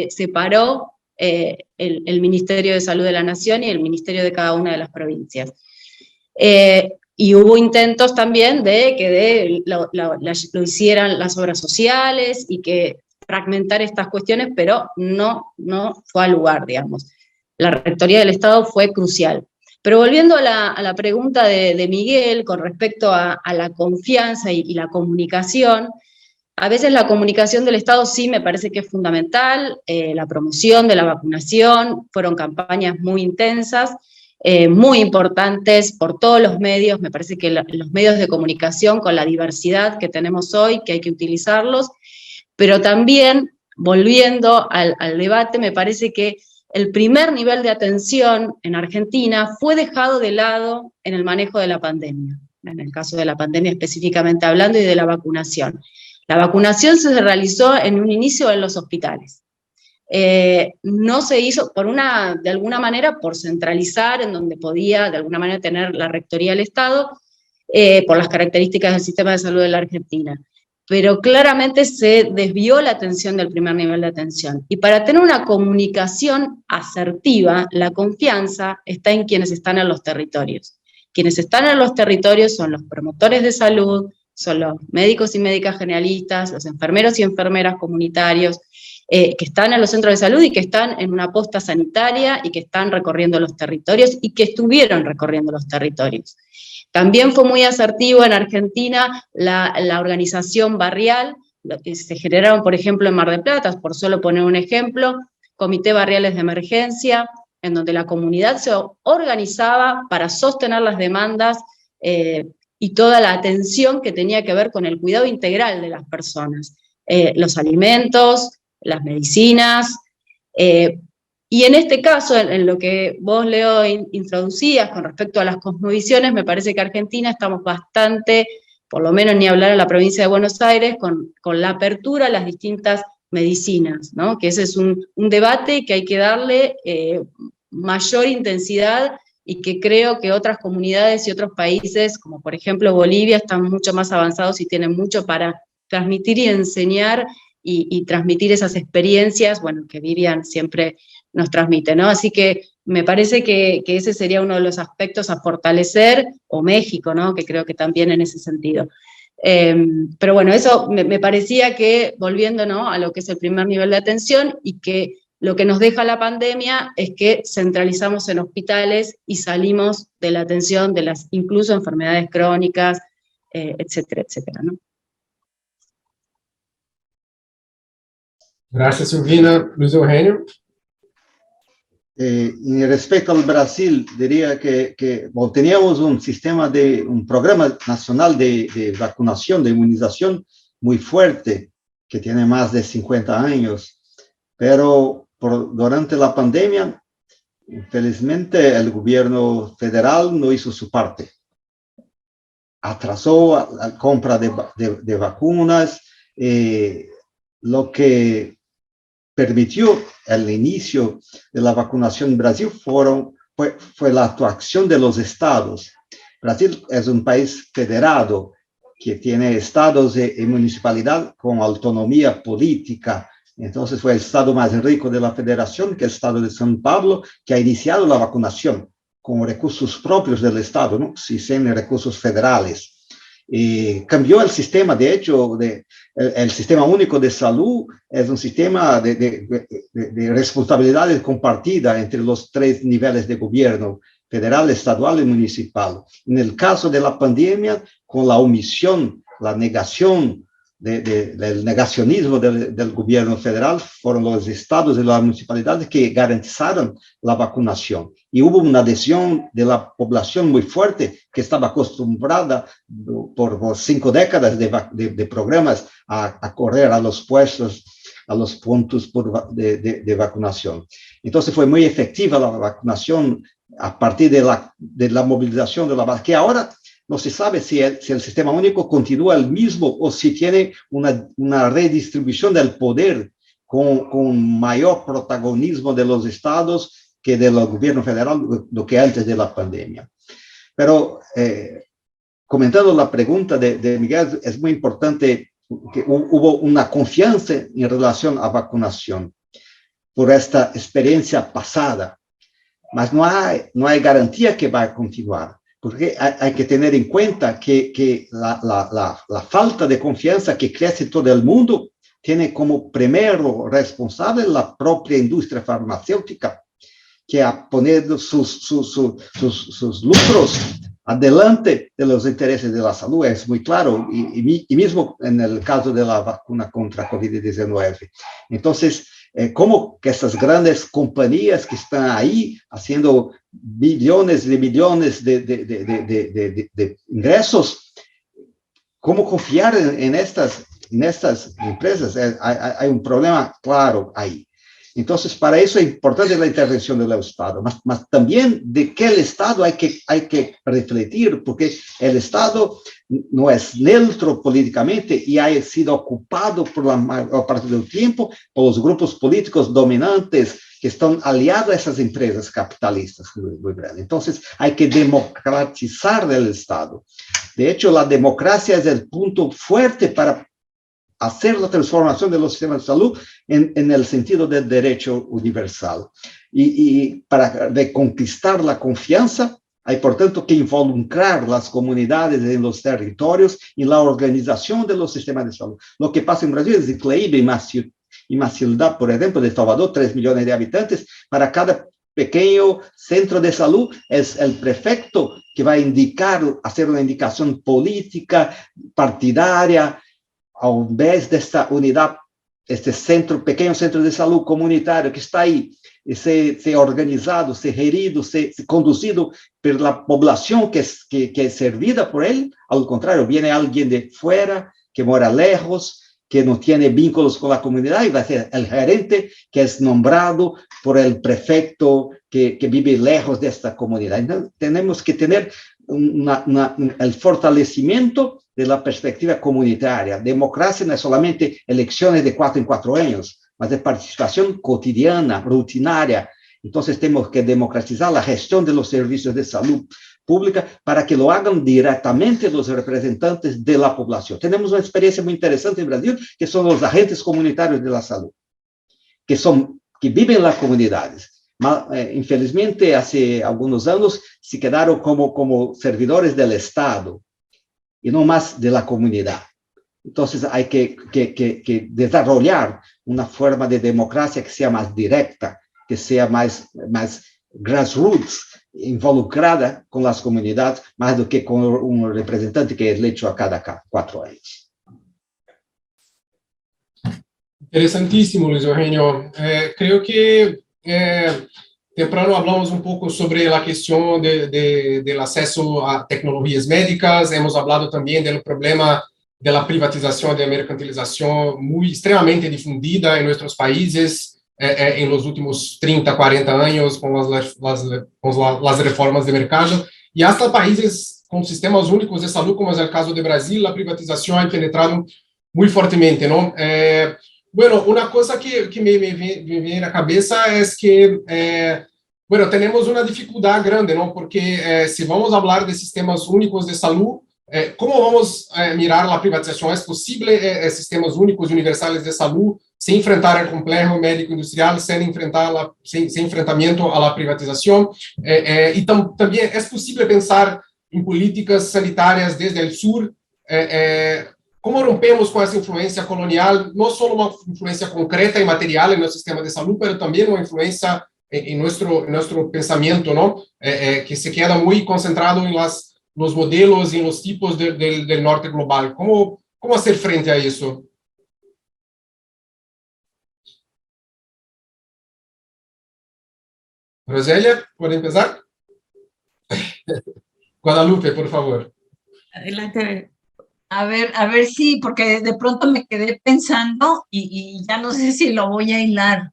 separó el Ministerio de Salud de la Nación y el Ministerio de cada una de las provincias. Y hubo intentos también de que lo hicieran las obras sociales y que fragmentar estas cuestiones, pero no fue al lugar, digamos. La Rectoría del Estado fue crucial. Pero volviendo a la pregunta de Miguel con respecto a la confianza y la comunicación, a veces la comunicación del Estado sí me parece que es fundamental, la promoción de la vacunación, fueron campañas muy intensas, muy importantes por todos los medios. Me parece que los medios de comunicación, con la diversidad que tenemos hoy, que hay que utilizarlos, pero también, volviendo al debate, me parece que el primer nivel de atención en Argentina fue dejado de lado en el manejo de la pandemia, en el caso de la pandemia específicamente hablando, y de la vacunación. La vacunación se realizó en un inicio en los hospitales. No se hizo, de alguna manera, por centralizar en donde podía, de alguna manera, tener la Rectoría del Estado, por las características del sistema de salud de la Argentina. Pero claramente se desvió la atención del primer nivel de atención. Y para tener una comunicación asertiva, la confianza está en quienes están en los territorios. Quienes están en los territorios son los promotores de salud, son los médicos y médicas generalistas, los enfermeros y enfermeras comunitarios, que están en los centros de salud y que están en una posta sanitaria y que están recorriendo los territorios y que estuvieron recorriendo los territorios. También fue muy asertivo en Argentina la organización barrial, lo que se generaron, por ejemplo, en Mar del Plata, por solo poner un ejemplo, comités barriales de emergencia, en donde la comunidad se organizaba para sostener las demandas y toda la atención que tenía que ver con el cuidado integral de las personas, los alimentos, las medicinas, y en este caso, en lo que vos, Leo, introducías con respecto a las cosmovisiones, me parece que Argentina estamos bastante, por lo menos ni hablar en la provincia de Buenos Aires, con la apertura a las distintas medicinas, ¿no? Que ese es un debate que hay que darle mayor intensidad, y que creo que otras comunidades y otros países, como por ejemplo Bolivia, están mucho más avanzados y tienen mucho para transmitir y enseñar, y transmitir esas experiencias, bueno, que Vivian siempre nos transmite, ¿no? Así que me parece que ese sería uno de los aspectos a fortalecer, o México, ¿no? Que creo que también en ese sentido. Pero bueno, eso me parecía que, volviendo, ¿no?, a lo que es el primer nivel de atención, y que lo que nos deja la pandemia es que centralizamos en hospitales y salimos de la atención de las incluso enfermedades crónicas, etcétera, etcétera, ¿no? Gracias, Silvina. Luis Eugenio. En respecto al Brasil, diría que bueno, teníamos un programa nacional de vacunación, de inmunización muy fuerte, que tiene más de 50 años, pero durante la pandemia, infelizmente, el gobierno federal no hizo su parte. Atrasó la compra de vacunas, lo que permitió el inicio de la vacunación en Brasil fue la actuación de los estados. Brasil es un país federado que tiene estados y municipalidad con autonomía política. Entonces fue el estado más rico de la federación, que es el estado de São Paulo, que ha iniciado la vacunación con recursos propios del estado, ¿no? Sin recursos federales. Y cambió el sistema, de hecho, el sistema único de salud es un sistema de responsabilidad compartida entre los 3 niveles de gobierno, federal, estadual y municipal. En el caso de la pandemia, con la omisión, la negación del negacionismo del gobierno federal, fueron los estados y las municipalidades que garantizaron la vacunación. Y hubo una adhesión de la población muy fuerte que estaba acostumbrada por 5 décadas de programas a correr a los puestos, a los puntos de vacunación. Entonces fue muy efectiva la vacunación a partir de la movilización de la base, que ahora no se sabe si el sistema único continúa el mismo o si tiene una redistribución del poder con mayor protagonismo de los estados que del gobierno federal, lo que antes de la pandemia. Pero comentando la pregunta de Miguel, es muy importante que hubo una confianza en relación a vacunación por esta experiencia pasada, mas no hay garantía que va a continuar. Porque hay que tener en cuenta que la falta de confianza que crece en todo el mundo tiene como primero responsable la propia industria farmacéutica, que ha ponido sus lucros adelante de los intereses de la salud, es muy claro, y mismo en el caso de la vacuna contra COVID-19. Entonces, ¿cómo que estas grandes compañías que están ahí haciendo billones de millones de ingresos, cómo confiar en estas empresas? Hay un problema claro ahí. Entonces, para eso es importante la intervención del Estado, mas también de que el Estado hay que refletir, porque el Estado no es neutro políticamente y ha sido ocupado por la mayor parte del tiempo por los grupos políticos dominantes que están aliados a esas empresas capitalistas muy grandes. Entonces, hay que democratizar el Estado. De hecho, la democracia es el punto fuerte para hacer la transformación de los sistemas de salud en el sentido del derecho universal. Y para reconquistar la confianza, hay, por tanto, que involucrar las comunidades en los territorios y la organización de los sistemas de salud. Lo que pasa en Brasil es increíble. En una ciudad, por ejemplo, de Salvador, 3 millones de habitantes, para cada pequeño centro de salud es el prefecto que va a hacer una indicación política, partidaria, a vez de esta unidad, este pequeño centro de salud comunitario que está ahí, ser organizado, ser gerido, ser conducido por la población que es servida por él. Al contrario, viene alguien de fuera, que mora lejos, que no tiene vínculos con la comunidad, y va a ser el gerente que es nombrado por el prefecto que vive lejos de esta comunidad. Entonces, tenemos que tener el fortalecimiento de la perspectiva comunitaria. Democracia no es solamente elecciones de 4 en 4 años, mas de participación cotidiana, rutinaria. Entonces tenemos que democratizar la gestión de los servicios de salud pública para que lo hagan directamente los representantes de la población. Tenemos una experiencia muy interesante en Brasil, que son los agentes comunitarios de la salud, que viven en las comunidades. Infelizmente, hace algunos años se quedaron como servidores del Estado y no más de la comunidad. Entonces hay que desarrollar una forma de democracia que sea más directa, que sea más grassroots, involucrada con las comunidades, más do que con un representante que es elegido a cada 4 años. Interesantísimo, Luis Eugenio. Creo que temprano hablamos un poco sobre la cuestión del acceso a tecnologías médicas, hemos hablado también del problema de la privatización, de mercantilización muy extremadamente difundida en nuestros países en los últimos 30, 40 años con las reformas de mercado, y hasta países con sistemas únicos de salud, como es el caso de Brasil, la privatización ha penetrado muy fuertemente, ¿no? Bueno, una cosa que me viene a la cabeza es que, bueno, tenemos una dificultad grande, ¿no? Porque si vamos a hablar de sistemas únicos de salud, ¿cómo vamos a mirar la privatización? ¿Es posible sistemas únicos y universales de salud sin enfrentar el complejo médico-industrial, sin enfrentamiento a la privatización? Y también es posible pensar en políticas sanitarias desde el sur. ¿Cómo rompemos con esa influencia colonial? No solo una influencia concreta y material en el sistema de salud, pero también una influencia en nuestro pensamiento, ¿no? Que se queda muy concentrado en los modelos y en los tipos del norte global. ¿Cómo ¿Cómo hacer frente a eso? Roselia, ¿puede empezar? Guadalupe, por favor. Adelante. A ver si, porque de pronto me quedé pensando y ya no sé si lo voy a hilar.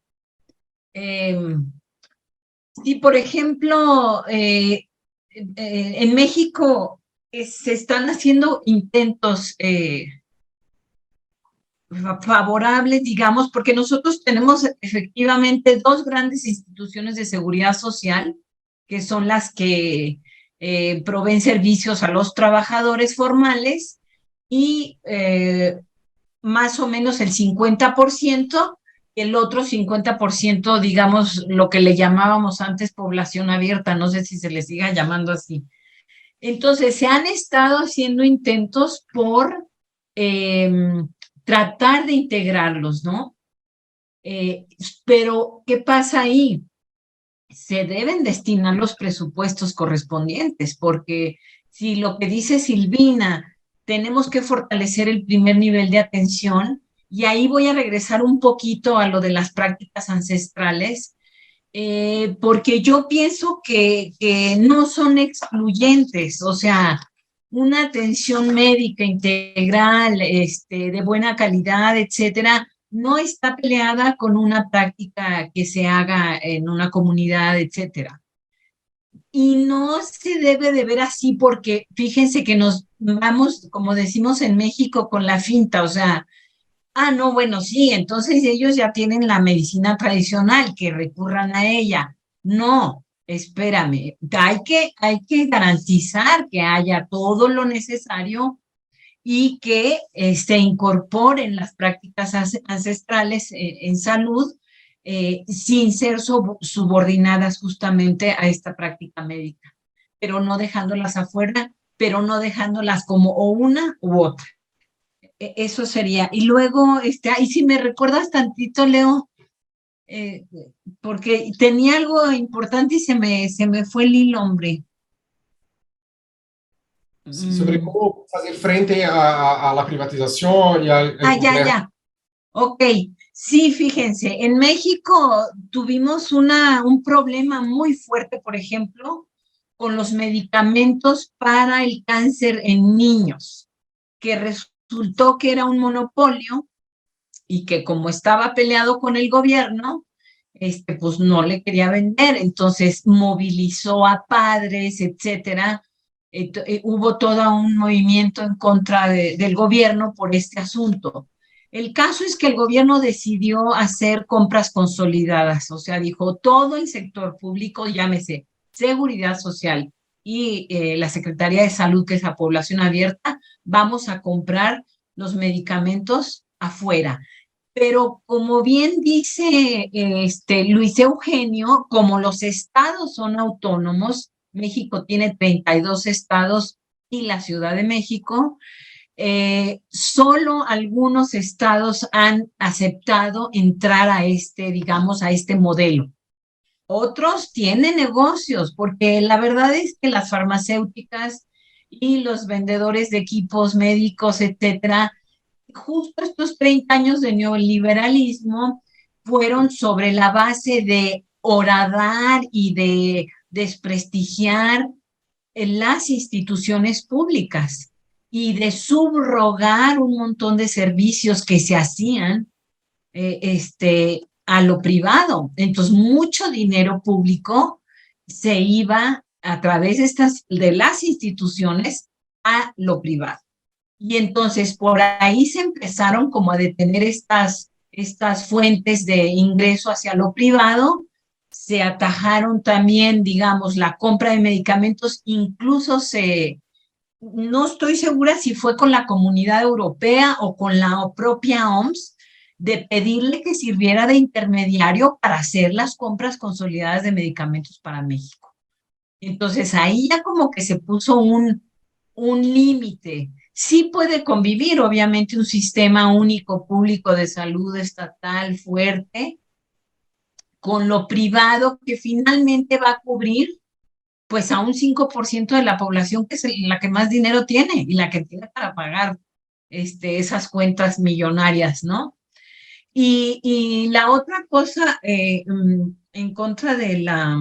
Sí, por ejemplo, en México se están haciendo intentos favorables, digamos, porque nosotros tenemos efectivamente dos grandes instituciones de seguridad social, que son las que proveen servicios a los trabajadores formales y más o menos el 50%, el otro 50%, digamos, lo que le llamábamos antes población abierta, no sé si se le siga llamando así. Entonces, se han estado haciendo intentos por tratar de integrarlos, ¿no? Pero, ¿qué pasa ahí? Se deben destinar los presupuestos correspondientes, porque si lo que dice Silvina, tenemos que fortalecer el primer nivel de atención, y ahí voy a regresar un poquito a lo de las prácticas ancestrales, porque yo pienso que no son excluyentes, o sea, una atención médica integral, de buena calidad, etcétera, no está peleada con una práctica que se haga en una comunidad, etcétera. Y no se debe de ver así porque fíjense que nos vamos, como decimos en México, con la finta, o sea, no, bueno, sí, entonces ellos ya tienen la medicina tradicional, que recurran a ella. No, espérame, hay que garantizar que haya todo lo necesario y que se incorporen las prácticas ancestrales en salud sin ser subordinadas justamente a esta práctica médica, pero no dejándolas afuera, pero no dejándolas como o una u otra. Eso sería. Y luego, ahí si me recuerdas tantito, Leo, porque tenía algo importante y se me fue el hilo, hombre. Sí, sobre cómo hacer frente a la privatización y al Ya. Ok. Sí, fíjense, en México tuvimos un problema muy fuerte, por ejemplo, con los medicamentos para el cáncer en niños, que resultó que era un monopolio y que como estaba peleado con el gobierno, pues no le quería vender, entonces movilizó a padres, etcétera. Hubo todo un movimiento en contra del gobierno por este asunto. El caso es que el gobierno decidió hacer compras consolidadas, o sea, dijo todo el sector público, llámese Seguridad Social y la Secretaría de Salud, que es la población abierta, vamos a comprar los medicamentos afuera. Pero como bien dice Luis Eugenio, como los estados son autónomos, México tiene 32 estados y la Ciudad de México, solo algunos estados han aceptado entrar a digamos, a este modelo. Otros tienen negocios, porque la verdad es que las farmacéuticas y los vendedores de equipos médicos, etcétera, justo estos 30 años de neoliberalismo fueron sobre la base de horadar y de desprestigiar las instituciones públicas y de subrogar un montón de servicios que se hacían a lo privado. Entonces, mucho dinero público se iba a través de las instituciones a lo privado. Y entonces por ahí se empezaron como a detener estas fuentes de ingreso hacia lo privado, se atajaron también, digamos, la compra de medicamentos, incluso no estoy segura si fue con la Comunidad Europea o con la propia OMS, de pedirle que sirviera de intermediario para hacer las compras consolidadas de medicamentos para México. Entonces ahí ya como que se puso un límite. Sí puede convivir, obviamente, un sistema único público de salud estatal fuerte con lo privado que finalmente va a cubrir pues a un 5% de la población que es la que más dinero tiene y la que tiene para pagar esas cuentas millonarias, ¿no? Y la otra cosa, en contra de la...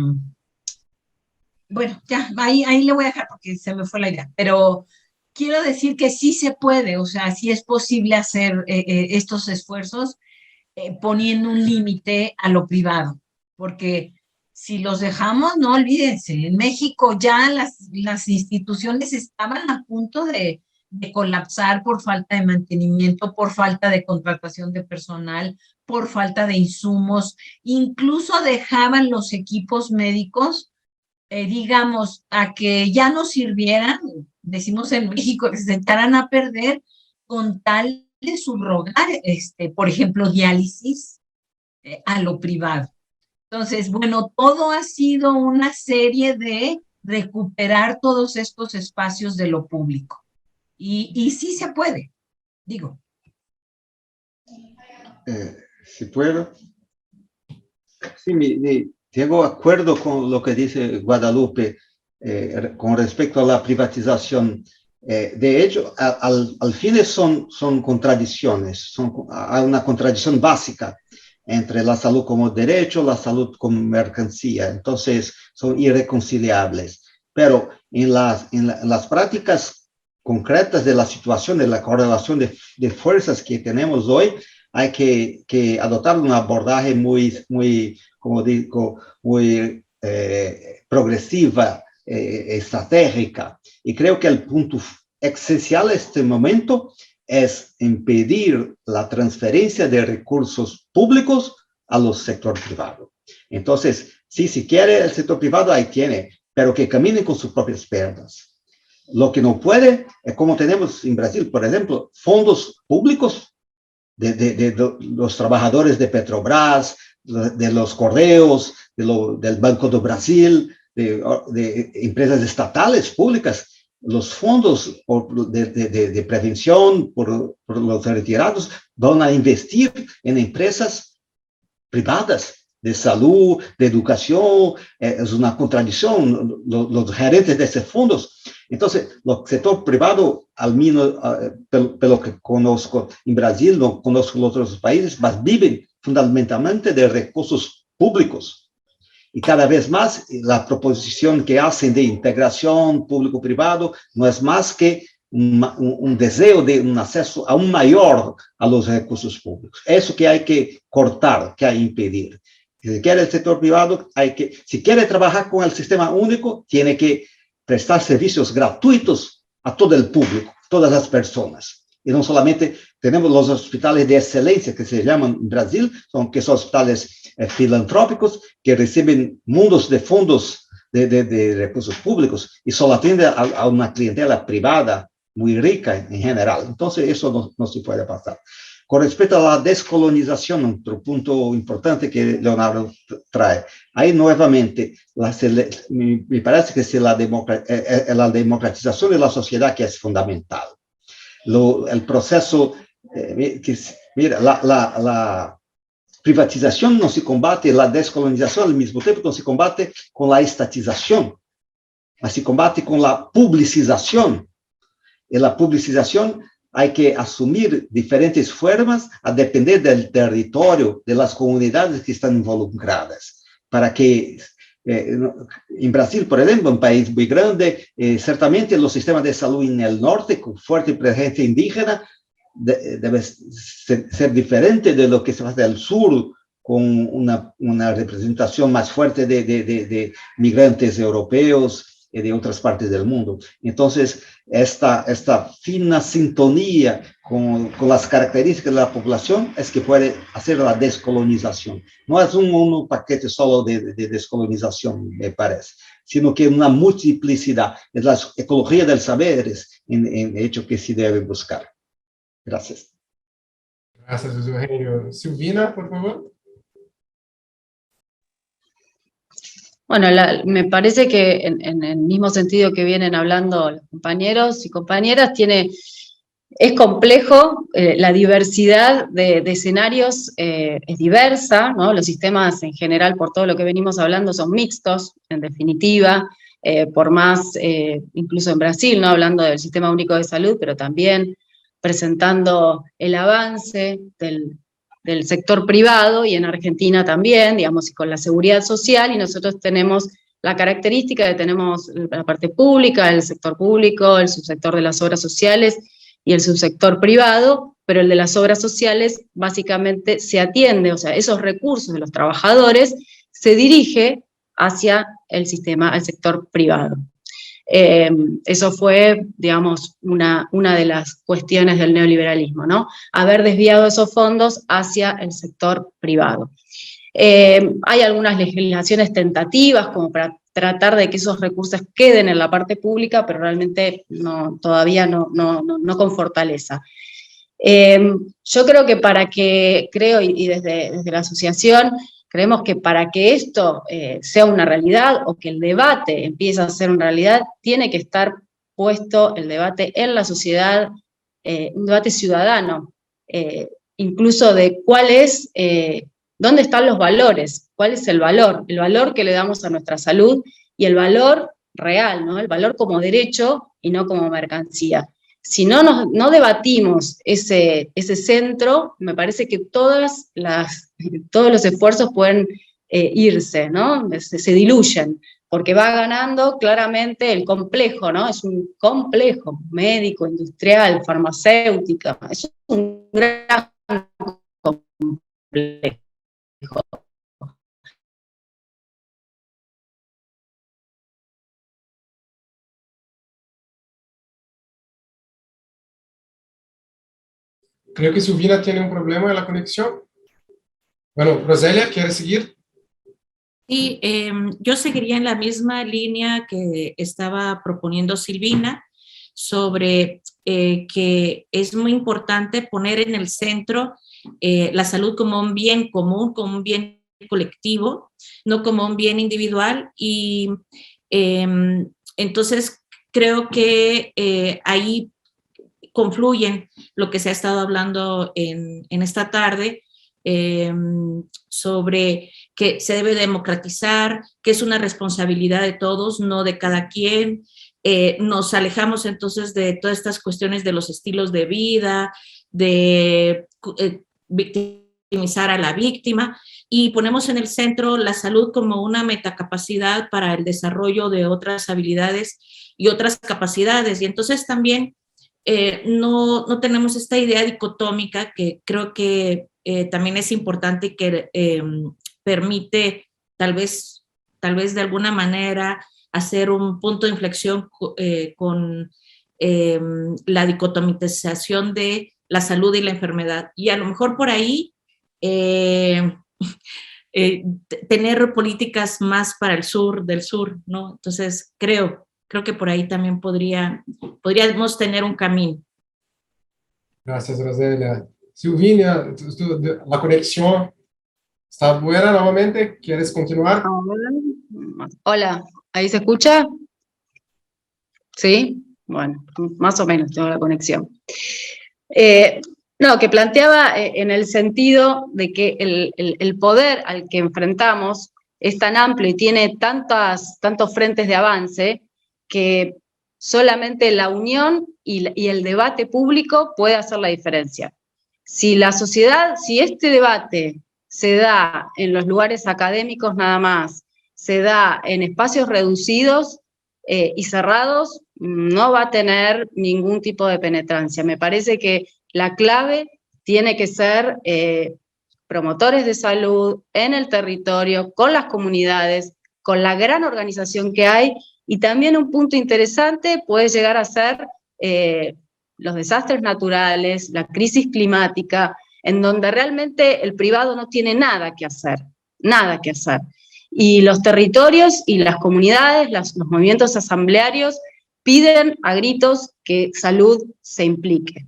Bueno, ya, ahí le voy a dejar porque se me fue la idea, pero quiero decir que sí se puede, o sea, sí es posible hacer estos esfuerzos poniendo un límite a lo privado, porque si los dejamos, no olvídense, en México ya las instituciones estaban a punto de colapsar por falta de mantenimiento, por falta de contratación de personal, por falta de insumos, incluso dejaban los equipos médicos, digamos, a que ya no sirvieran, decimos en México, que se sentaran a perder con tal de subrogar, por ejemplo, diálisis a lo privado. Entonces, bueno, todo ha sido una serie de recuperar todos estos espacios de lo público. Y sí se puede, digo. Si puedo. Sí, tengo acuerdo con lo que dice Guadalupe con respecto a la privatización. De hecho, al fin son contradicciones, hay una contradicción básica entre la salud como derecho, la salud como mercancía. Entonces, son irreconciliables. Pero en las prácticas concretas de la situación, de la correlación de fuerzas que tenemos hoy, hay que adoptar un abordaje muy como digo, muy progresiva, estratégica. Y creo que el punto esencial en este momento es impedir la transferencia de recursos públicos a los sector privado. Entonces, si quiere el sector privado, ahí tiene, pero que caminen con sus propias piernas. Lo que no puede es como tenemos en Brasil, por ejemplo, fondos públicos de los trabajadores de Petrobras, de los Correos, del Banco do Brasil, de empresas estatales públicas, los fondos de prevención por los retirados van a investir en empresas privadas de salud, de educación, es una contradicción, los gerentes de esos fondos. Entonces, el sector privado, al menos, pelo que conozco en Brasil, no conozco los otros países, pero viven fundamentalmente de recursos públicos. Y cada vez más, la proposición que hacen de integración público-privado no es más que un deseo de un acceso aún mayor a los recursos públicos. Eso que hay que cortar, que hay que impedir. Si quiere el sector privado, si quiere trabajar con el sistema único, tiene que prestar servicios gratuitos a todo el público, todas las personas. Y no solamente tenemos los hospitales de excelencia que se llaman en Brasil, que son hospitales filantrópicos que reciben mundos de fondos de recursos públicos y solo atienden a una clientela privada muy rica en general. Entonces, eso no se puede pasar. Con respecto a la descolonización, otro punto importante que Leonardo trae, ahí nuevamente me parece que la democratización de la sociedad que es fundamental. El proceso, mira, la privatización no se combate, la descolonización al mismo tiempo no se combate con la estatización, mas se combate con la publicización. Y la publicización hay que asumir diferentes formas a depender del territorio, de las comunidades que están involucradas, para que en Brasil, por ejemplo, un país muy grande, certamente los sistemas de salud en el norte, con fuerte presencia indígena, debe ser diferente de lo que se hace al sur, con una representación más fuerte de migrantes europeos y de otras partes del mundo. Entonces, esta fina sintonía con las características de la población es que puede hacer la descolonización. No es un paquete solo de descolonización, me parece, sino que una multiplicidad. Es la ecología del saber en hecho que se debe buscar. Gracias. Gracias, José Eugenio. Silvina, por favor. Bueno, me parece que en el mismo sentido que vienen hablando los compañeros y compañeras, es complejo, la diversidad de escenarios es diversa, ¿no? Los sistemas en general, por todo lo que venimos hablando, son mixtos, en definitiva, por más, incluso en Brasil, ¿no? Hablando del Sistema Único de Salud, pero también presentando el avance del sector privado, y en Argentina también, digamos, y con la seguridad social, y nosotros tenemos la característica de tenemos la parte pública, el sector público, el subsector de las obras sociales y el subsector privado, pero el de las obras sociales básicamente se atiende, o sea, esos recursos de los trabajadores se dirige hacia el sistema, al sector privado. Eso fue, digamos, una de las cuestiones del neoliberalismo, ¿no? Haber desviado esos fondos hacia el sector privado. Hay algunas legislaciones tentativas como para tratar de que esos recursos queden en la parte pública, pero realmente todavía no con fortaleza. Yo creo que y desde la asociación, creemos que para que esto sea una realidad, o que el debate empiece a ser una realidad, tiene que estar puesto el debate en la sociedad, un debate ciudadano, incluso de dónde están los valores, cuál es el valor que le damos a nuestra salud, y el valor real, ¿no? El valor como derecho y no como mercancía. Si no debatimos ese centro, me parece que todos los esfuerzos pueden irse, ¿no? Se diluyen, porque va ganando claramente el complejo, ¿no? Es un complejo médico, industrial, farmacéutica, es un gran complejo. Creo que Silvina tiene un problema en la conexión. Bueno, Roselia, ¿quieres seguir? Sí, yo seguiría en la misma línea que estaba proponiendo Silvina, sobre que es muy importante poner en el centro la salud como un bien común, como un bien colectivo, no como un bien individual, y entonces creo que ahí confluyen lo que se ha estado hablando en esta tarde, sobre que se debe democratizar, que es una responsabilidad de todos, no de cada quien. Nos alejamos entonces de todas estas cuestiones de los estilos de vida, de victimizar a la víctima, y ponemos en el centro la salud como una metacapacidad para el desarrollo de otras habilidades y otras capacidades. Y entonces también no tenemos esta idea dicotómica que creo que también es importante y que permite tal vez de alguna manera hacer un punto de inflexión con la dicotomización de la salud y la enfermedad. Y a lo mejor por ahí tener políticas más para el sur, del sur, ¿no? Entonces creo que por ahí también podríamos tener un camino. Gracias, Roselia. Silvina, la conexión está buena nuevamente. ¿Quieres continuar? Hola, ¿ahí se escucha? ¿Sí? Bueno, más o menos tengo la conexión. No, que planteaba en el sentido de que el poder al que enfrentamos es tan amplio y tiene tantos frentes de avance, que solamente la unión y el debate público puede hacer la diferencia. Si este debate se da en los lugares académicos nada más, se da en espacios reducidos y cerrados, no va a tener ningún tipo de penetrancia. Me parece que la clave tiene que ser promotores de salud en el territorio, con las comunidades, con la gran organización que hay, y también un punto interesante puede llegar a ser los desastres naturales, la crisis climática, en donde realmente el privado no tiene nada que hacer. Y los territorios y las comunidades, los movimientos asamblearios, piden a gritos que salud se implique.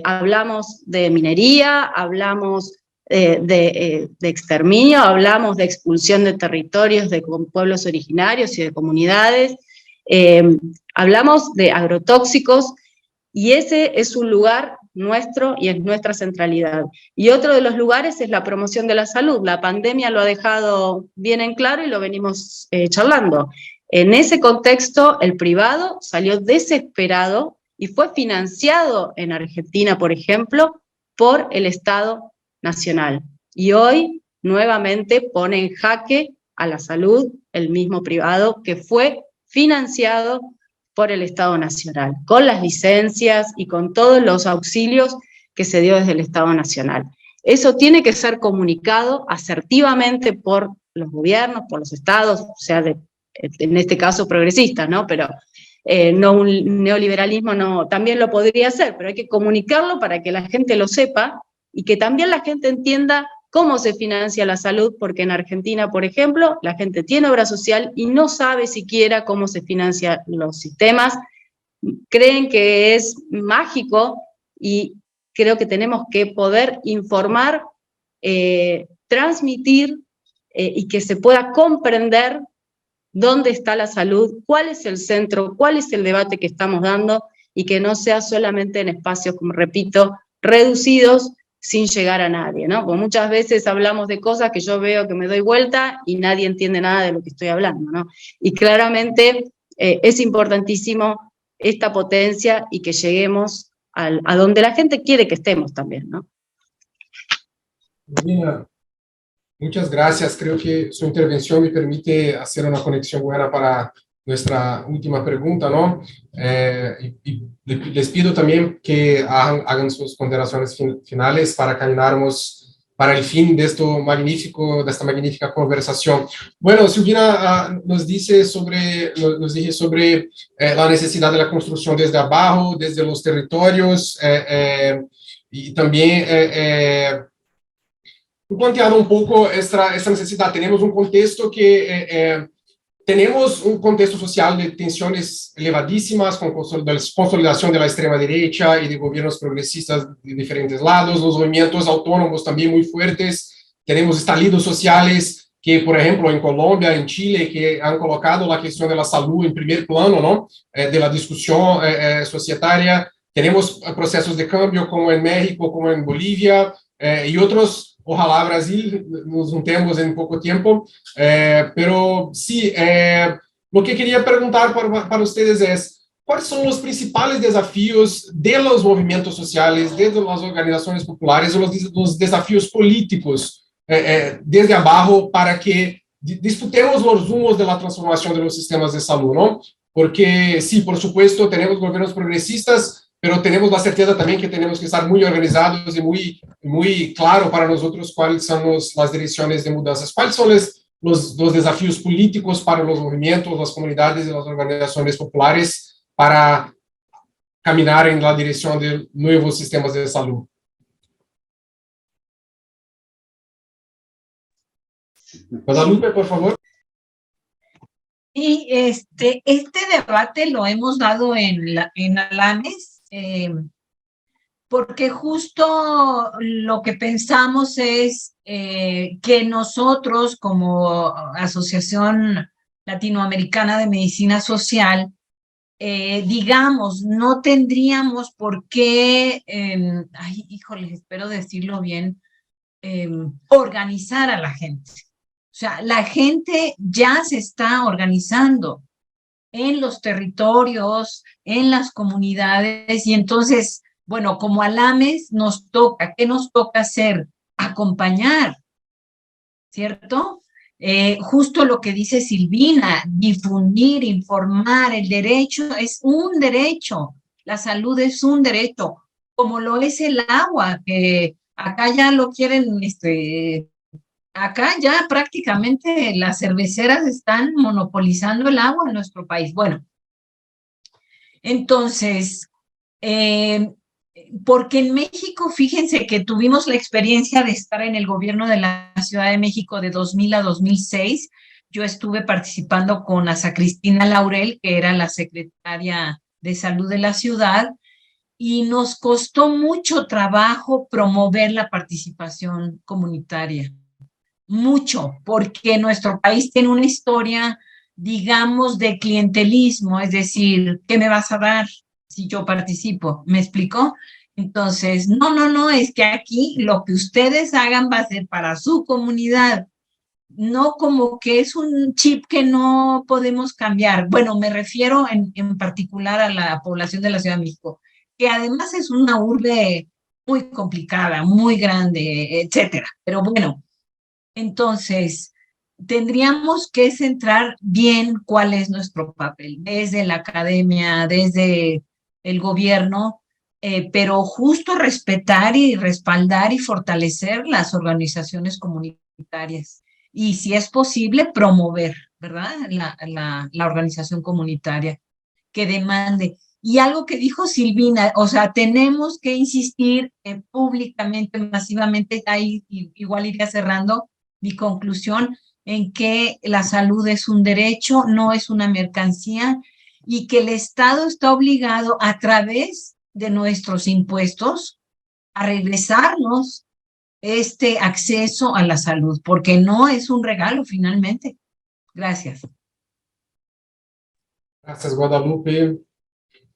Hablamos de minería, hablamos de exterminio, hablamos de expulsión de territorios de pueblos originarios y de comunidades, hablamos de agrotóxicos, y ese es un lugar nuestro y es nuestra centralidad. Y otro de los lugares es la promoción de la salud. La pandemia lo ha dejado bien en claro y lo venimos charlando. En ese contexto, el privado salió desesperado y fue financiado en Argentina, por ejemplo, por el Estado Nacional. Y hoy, nuevamente, pone en jaque a la salud el mismo privado que fue financiado por el Estado Nacional, con las licencias y con todos los auxilios que se dio desde el Estado Nacional. Eso tiene que ser comunicado asertivamente por los gobiernos, por los estados, o sea, en este caso progresistas, ¿no? Pero no un neoliberalismo no, también lo podría hacer, pero hay que comunicarlo para que la gente lo sepa y que también la gente entienda cómo se financia la salud, porque en Argentina, por ejemplo, la gente tiene obra social y no sabe siquiera cómo se financian los sistemas, creen que es mágico y creo que tenemos que poder informar, transmitir y que se pueda comprender dónde está la salud, cuál es el centro, cuál es el debate que estamos dando y que no sea solamente en espacios, como repito, reducidos sin llegar a nadie, ¿no? Porque muchas veces hablamos de cosas que yo veo que me doy vuelta y nadie entiende nada de lo que estoy hablando, ¿no? Y claramente es importantísimo esta potencia y que lleguemos a donde la gente quiere que estemos también, ¿no? Silvina, muchas gracias. Creo que su intervención me permite hacer una conexión buena para nuestra última pregunta, ¿no? Y les pido también que hagan sus ponderaciones finales para caminarnos para el fin de esta magnífica conversación. Bueno, Silvina nos dije sobre la necesidad de la construcción desde abajo, desde los territorios, y también planteado un poco esta necesidad. Tenemos un contexto que tenemos un contexto social de tensiones elevadísimas, con consolidación de la extrema derecha y de gobiernos progresistas de diferentes lados, los movimientos autónomos también muy fuertes, tenemos estallidos sociales que, por ejemplo, en Colombia, en Chile, que han colocado la cuestión de la salud en primer plano, ¿no? De la discusión societaria. Tenemos procesos de cambio como en México, como en Bolivia, y otros. Ojalá Brasil nos juntemos en poco tiempo, pero sí, lo que quería preguntar para ustedes es, ¿cuáles son los principales desafíos de los movimientos sociales, de las organizaciones populares, o los desafíos políticos desde abajo para que disputemos los rumos de la transformación de los sistemas de salud, ¿no? Porque sí, por supuesto, tenemos gobiernos progresistas, pero tenemos la certeza también que tenemos que estar muy organizados y muy claro para nosotros cuáles son las direcciones de mudanzas, cuáles son los desafíos políticos para los movimientos, las comunidades y las organizaciones populares para caminar en la dirección de nuevos sistemas de salud. Guadalupe, por favor. Y este debate lo hemos dado en Alanes, porque justo lo que pensamos es que nosotros como Asociación Latinoamericana de Medicina Social, digamos, no tendríamos por qué, ay, híjole, espero decirlo bien, organizar a la gente. O sea, la gente ya se está organizando en los territorios, en las comunidades, y entonces, bueno, como Alames nos toca, ¿qué nos toca hacer? Acompañar, ¿cierto? Justo lo que dice Silvina, difundir, informar, el derecho es un derecho, la salud es un derecho, como lo es el agua, que acá ya lo quieren, acá ya prácticamente las cerveceras están monopolizando el agua en nuestro país. Bueno, entonces, porque en México, fíjense que tuvimos la experiencia de estar en el gobierno de la Ciudad de México de 2000 a 2006. Yo estuve participando con Asa Cristina Laurel, que era la secretaria de Salud de la ciudad, y nos costó mucho trabajo promover la participación comunitaria. Mucho, porque nuestro país tiene una historia, digamos, de clientelismo, es decir, ¿qué me vas a dar si yo participo? ¿Me explicó? Entonces, no, es que aquí lo que ustedes hagan va a ser para su comunidad. no como que es un chip que no podemos cambiar. Bueno, me refiero en particular a la población de la Ciudad de México, que además es una urbe muy complicada, muy grande, etcétera. Pero bueno, entonces tendríamos que centrar bien cuál es nuestro papel, desde la academia, desde el gobierno, pero justo respetar y respaldar y fortalecer las organizaciones comunitarias. Y si es posible, promover, ¿verdad? La organización comunitaria que demande. Y algo que dijo Silvina, o sea, tenemos que insistir públicamente, masivamente, ahí igual iría cerrando mi conclusión, en que la salud es un derecho, no es una mercancía, y que el Estado está obligado a través de nuestros impuestos a regresarnos este acceso a la salud, porque no es un regalo finalmente. Gracias. Gracias, Guadalupe.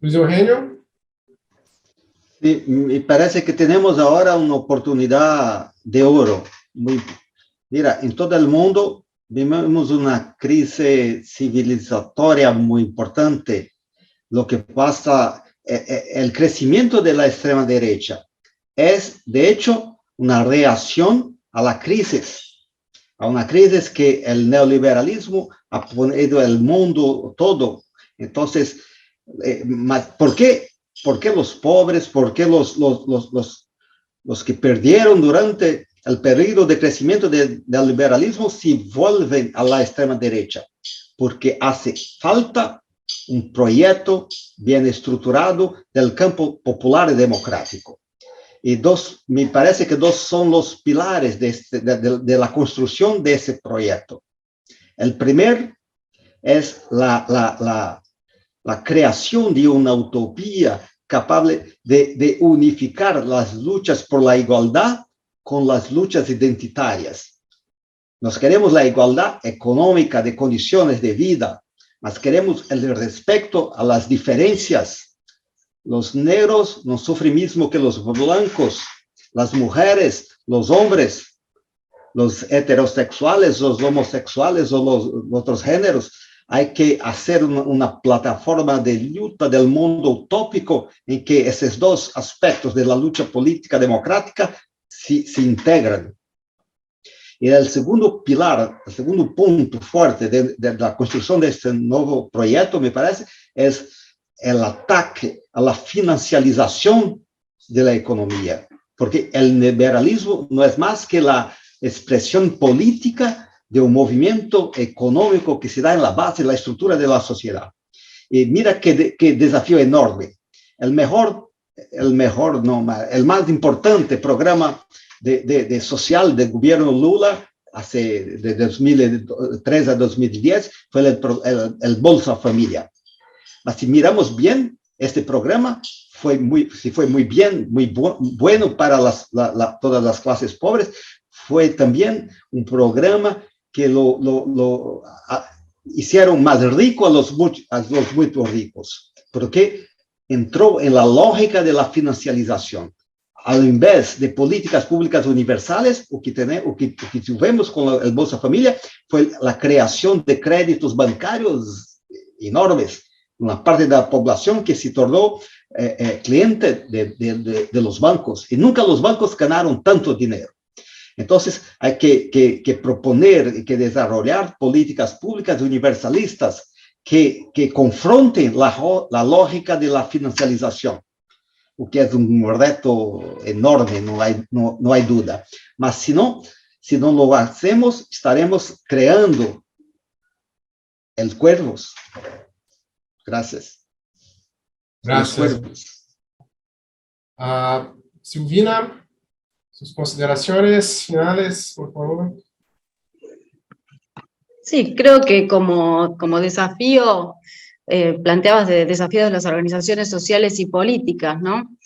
Luis Eugenio. Sí, me parece que tenemos ahora una oportunidad de oro. Mira, en todo el mundo vivimos una crisis civilizatoria muy importante. Lo que pasa, el crecimiento de la extrema derecha es, de hecho, una reacción a la crisis, a una crisis que el neoliberalismo ha puesto el mundo todo. Entonces, ¿por qué los pobres, por qué los que perdieron durante el periodo de crecimiento del liberalismo se vuelven a la extrema derecha? Porque hace falta un proyecto bien estructurado del campo popular y democrático. Y me parece que dos son los pilares de la construcción de ese proyecto. El primer es la creación de una utopía capaz de unificar las luchas por la igualdad con las luchas identitarias. Nos queremos la igualdad económica de condiciones de vida, mas queremos el respeto a las diferencias. Los negros no sufren mismo que los blancos, las mujeres, los hombres, los heterosexuales, los homosexuales o los otros géneros. Hay que hacer una plataforma de lucha del mundo utópico en que esos dos aspectos de la lucha política democrática se integran. Y el segundo pilar, el segundo punto fuerte de la construcción de este nuevo proyecto, me parece, es el ataque a la financialización de la economía. Porque el liberalismo no es más que la expresión política de un movimiento económico que se da en la base de la estructura de la sociedad. Y mira qué desafío enorme. El más importante programa de social del gobierno Lula de 2003 a 2010 fue el Bolsa Familia. Mas si miramos bien, este programa fue muy bien, muy bueno para todas las clases pobres. Fue también un programa que hicieron más rico a los muy ricos, porque entró en la lógica de la financialización. Al invés de políticas públicas universales, o que tuvimos con el Bolsa Familia fue la creación de créditos bancarios enormes, una parte de la población que se tornó cliente de los bancos, y nunca los bancos ganaron tanto dinero. Entonces, hay que proponer y que desarrollar políticas públicas universalistas que confronten la lógica de la financialización, o que es un reto enorme, no hay duda. Mas si no lo hacemos, estaremos creando el cuervos. Gracias. Gracias. Silvina, sus consideraciones finales, por favor. Sí, creo que como desafío, planteabas de desafíos de las organizaciones sociales y políticas, ¿no?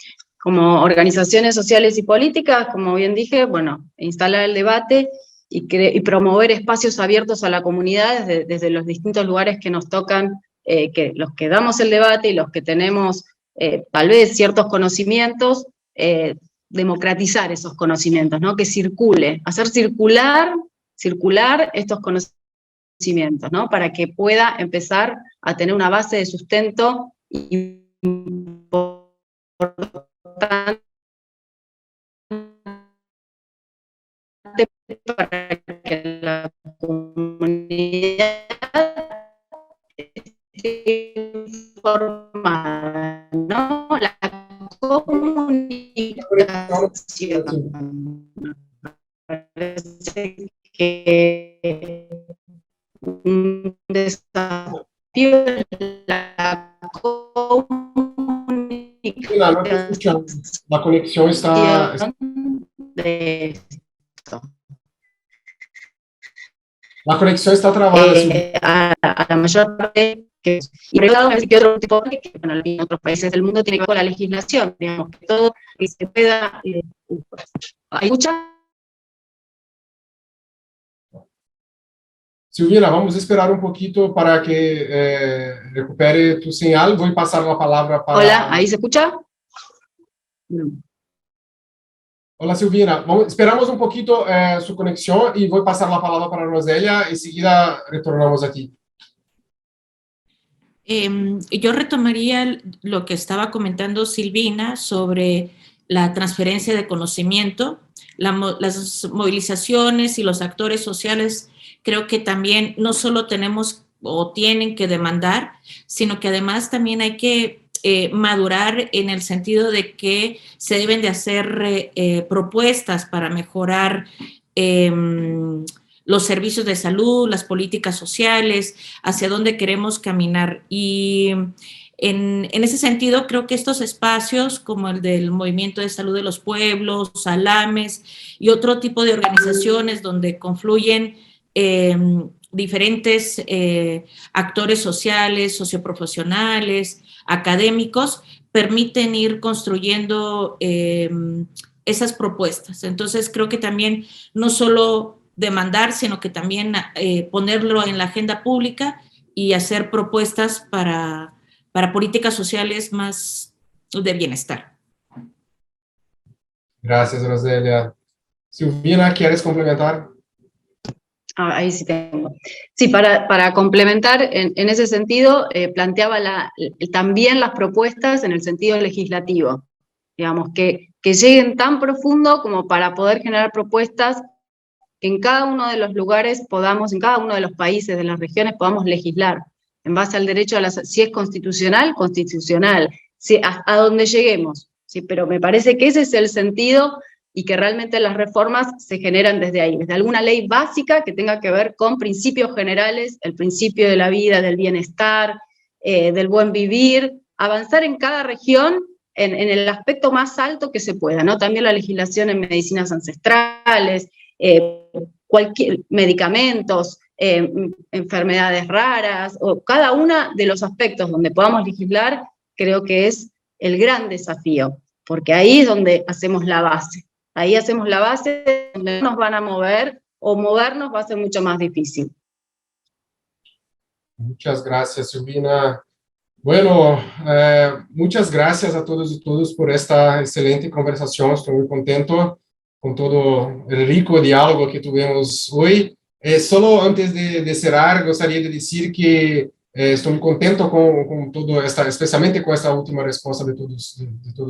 Como organizaciones sociales y políticas, como bien dije, bueno, instalar el debate y promover espacios abiertos a la comunidad desde los distintos lugares que nos tocan, que los que damos el debate y los que tenemos tal vez ciertos conocimientos, democratizar esos conocimientos, ¿no? Que circule, hacer circular circular estos conocimientos, ¿no? Para que pueda empezar a tener una base de sustento importante para que la comunidad esté informada, ¿no? La comunicación. Parece que un desafío es la Mira, no te escuchamos. La conexión está... de esto. La conexión está trabada. Sí. A la mayor parte que otro tipo de que bueno, en otros países del mundo tiene que ver con la legislación, digamos, que todo que se pueda ¿hay mucha? Silvina, vamos a esperar un poquito para que recupere tu señal. Voy a pasar la palabra para... Hola, ¿ahí se escucha? No. Hola Silvina, esperamos un poquito su conexión y voy a pasar la palabra para Roselia y enseguida retornamos a ti. Yo retomaría lo que estaba comentando Silvina sobre la transferencia de conocimiento, las movilizaciones y los actores sociales. Creo que también no solo tenemos o tienen que demandar, sino que además también hay que madurar en el sentido de que se deben de hacer propuestas para mejorar los servicios de salud, las políticas sociales, hacia dónde queremos caminar. Y en ese sentido, creo que estos espacios, como el del Movimiento de Salud de los Pueblos, Salames y otro tipo de organizaciones donde confluyen diferentes actores sociales, socioprofesionales, académicos, permiten ir construyendo esas propuestas. Entonces, creo que también no solo demandar, sino que también ponerlo en la agenda pública y hacer propuestas para políticas sociales más de bienestar. Gracias, Roselia. Silvina, ¿quieres complementar? Ahí sí tengo. Sí, para complementar, en ese sentido, planteaba también las propuestas en el sentido legislativo, digamos, que lleguen tan profundo como para poder generar propuestas que en cada uno de los lugares podamos, en cada uno de los países, de las regiones, podamos legislar en base al derecho a si es constitucional, constitucional, si, a donde lleguemos, ¿sí? Pero me parece que ese es el sentido y que realmente las reformas se generan desde ahí, desde alguna ley básica que tenga que ver con principios generales, el principio de la vida, del bienestar, del buen vivir, avanzar en cada región en el aspecto más alto que se pueda, ¿no? También la legislación en medicinas ancestrales, medicamentos, enfermedades raras, o cada uno de los aspectos donde podamos legislar, creo que es el gran desafío, porque ahí es donde hacemos la base. Ahí hacemos la base, donde no nos van a mover, o movernos va a ser mucho más difícil. Muchas gracias, Silvina. Bueno, muchas gracias a todos y todas por esta excelente conversación. Estoy muy contento con todo el rico diálogo que tuvimos hoy. Solo antes de cerrar, gostaria de decir que estou muito contento com todo especialmente com esta última resposta de todos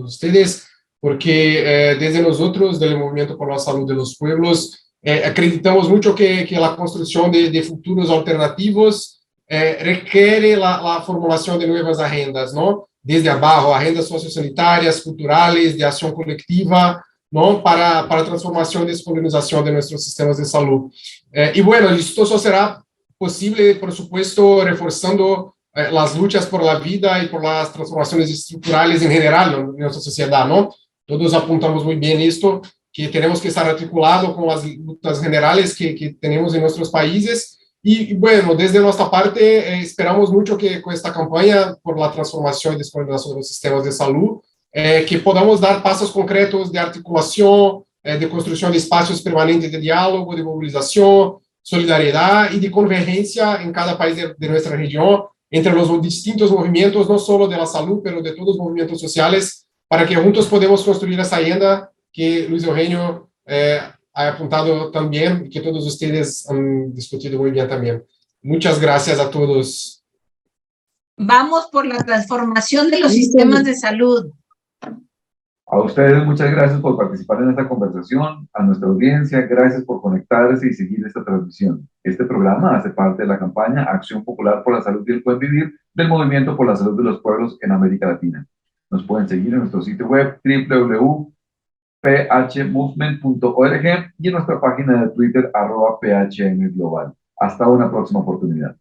ustedes, porque desde nosotros del Movimiento por la Salud de los Pueblos acreditamos mucho que la construcción de futuros alternativos requiere la formulación de nuevas agendas, ¿no? Desde abajo, agendas sociosanitarias, culturales, de acción colectiva, ¿no? Para transformación y descolonización de nuestros sistemas de salud. Y bueno, esto solo será posible, por supuesto, reforzando las luchas por la vida y por las transformaciones estructurales en general en nuestra sociedad, ¿no? Todos apuntamos muy bien esto, que tenemos que estar articulados con las luchas generales que tenemos en nuestros países. Y bueno, desde nuestra parte, esperamos mucho que con esta campaña por la transformación y descolonización de los sistemas de salud, que podamos dar pasos concretos de articulación, de construcción de espacios permanentes de diálogo, de movilización, solidaridad y de convergencia en cada país de nuestra región, entre los distintos movimientos, no solo de la salud, pero de todos los movimientos sociales, para que juntos podamos construir esa agenda que Luis Eugenio ha apuntado también y que todos ustedes han discutido muy bien también. Muchas gracias a todos. Vamos por la transformación de los sistemas de salud. A ustedes muchas gracias por participar en esta conversación, a nuestra audiencia, gracias por conectarse y seguir esta transmisión. Este programa hace parte de la campaña Acción Popular por la Salud y el Buen Vivir del Movimiento por la Salud de los Pueblos en América Latina. Nos pueden seguir en nuestro sitio web www.phmovement.org y en nuestra página de Twitter @PHMGlobal. Hasta una próxima oportunidad.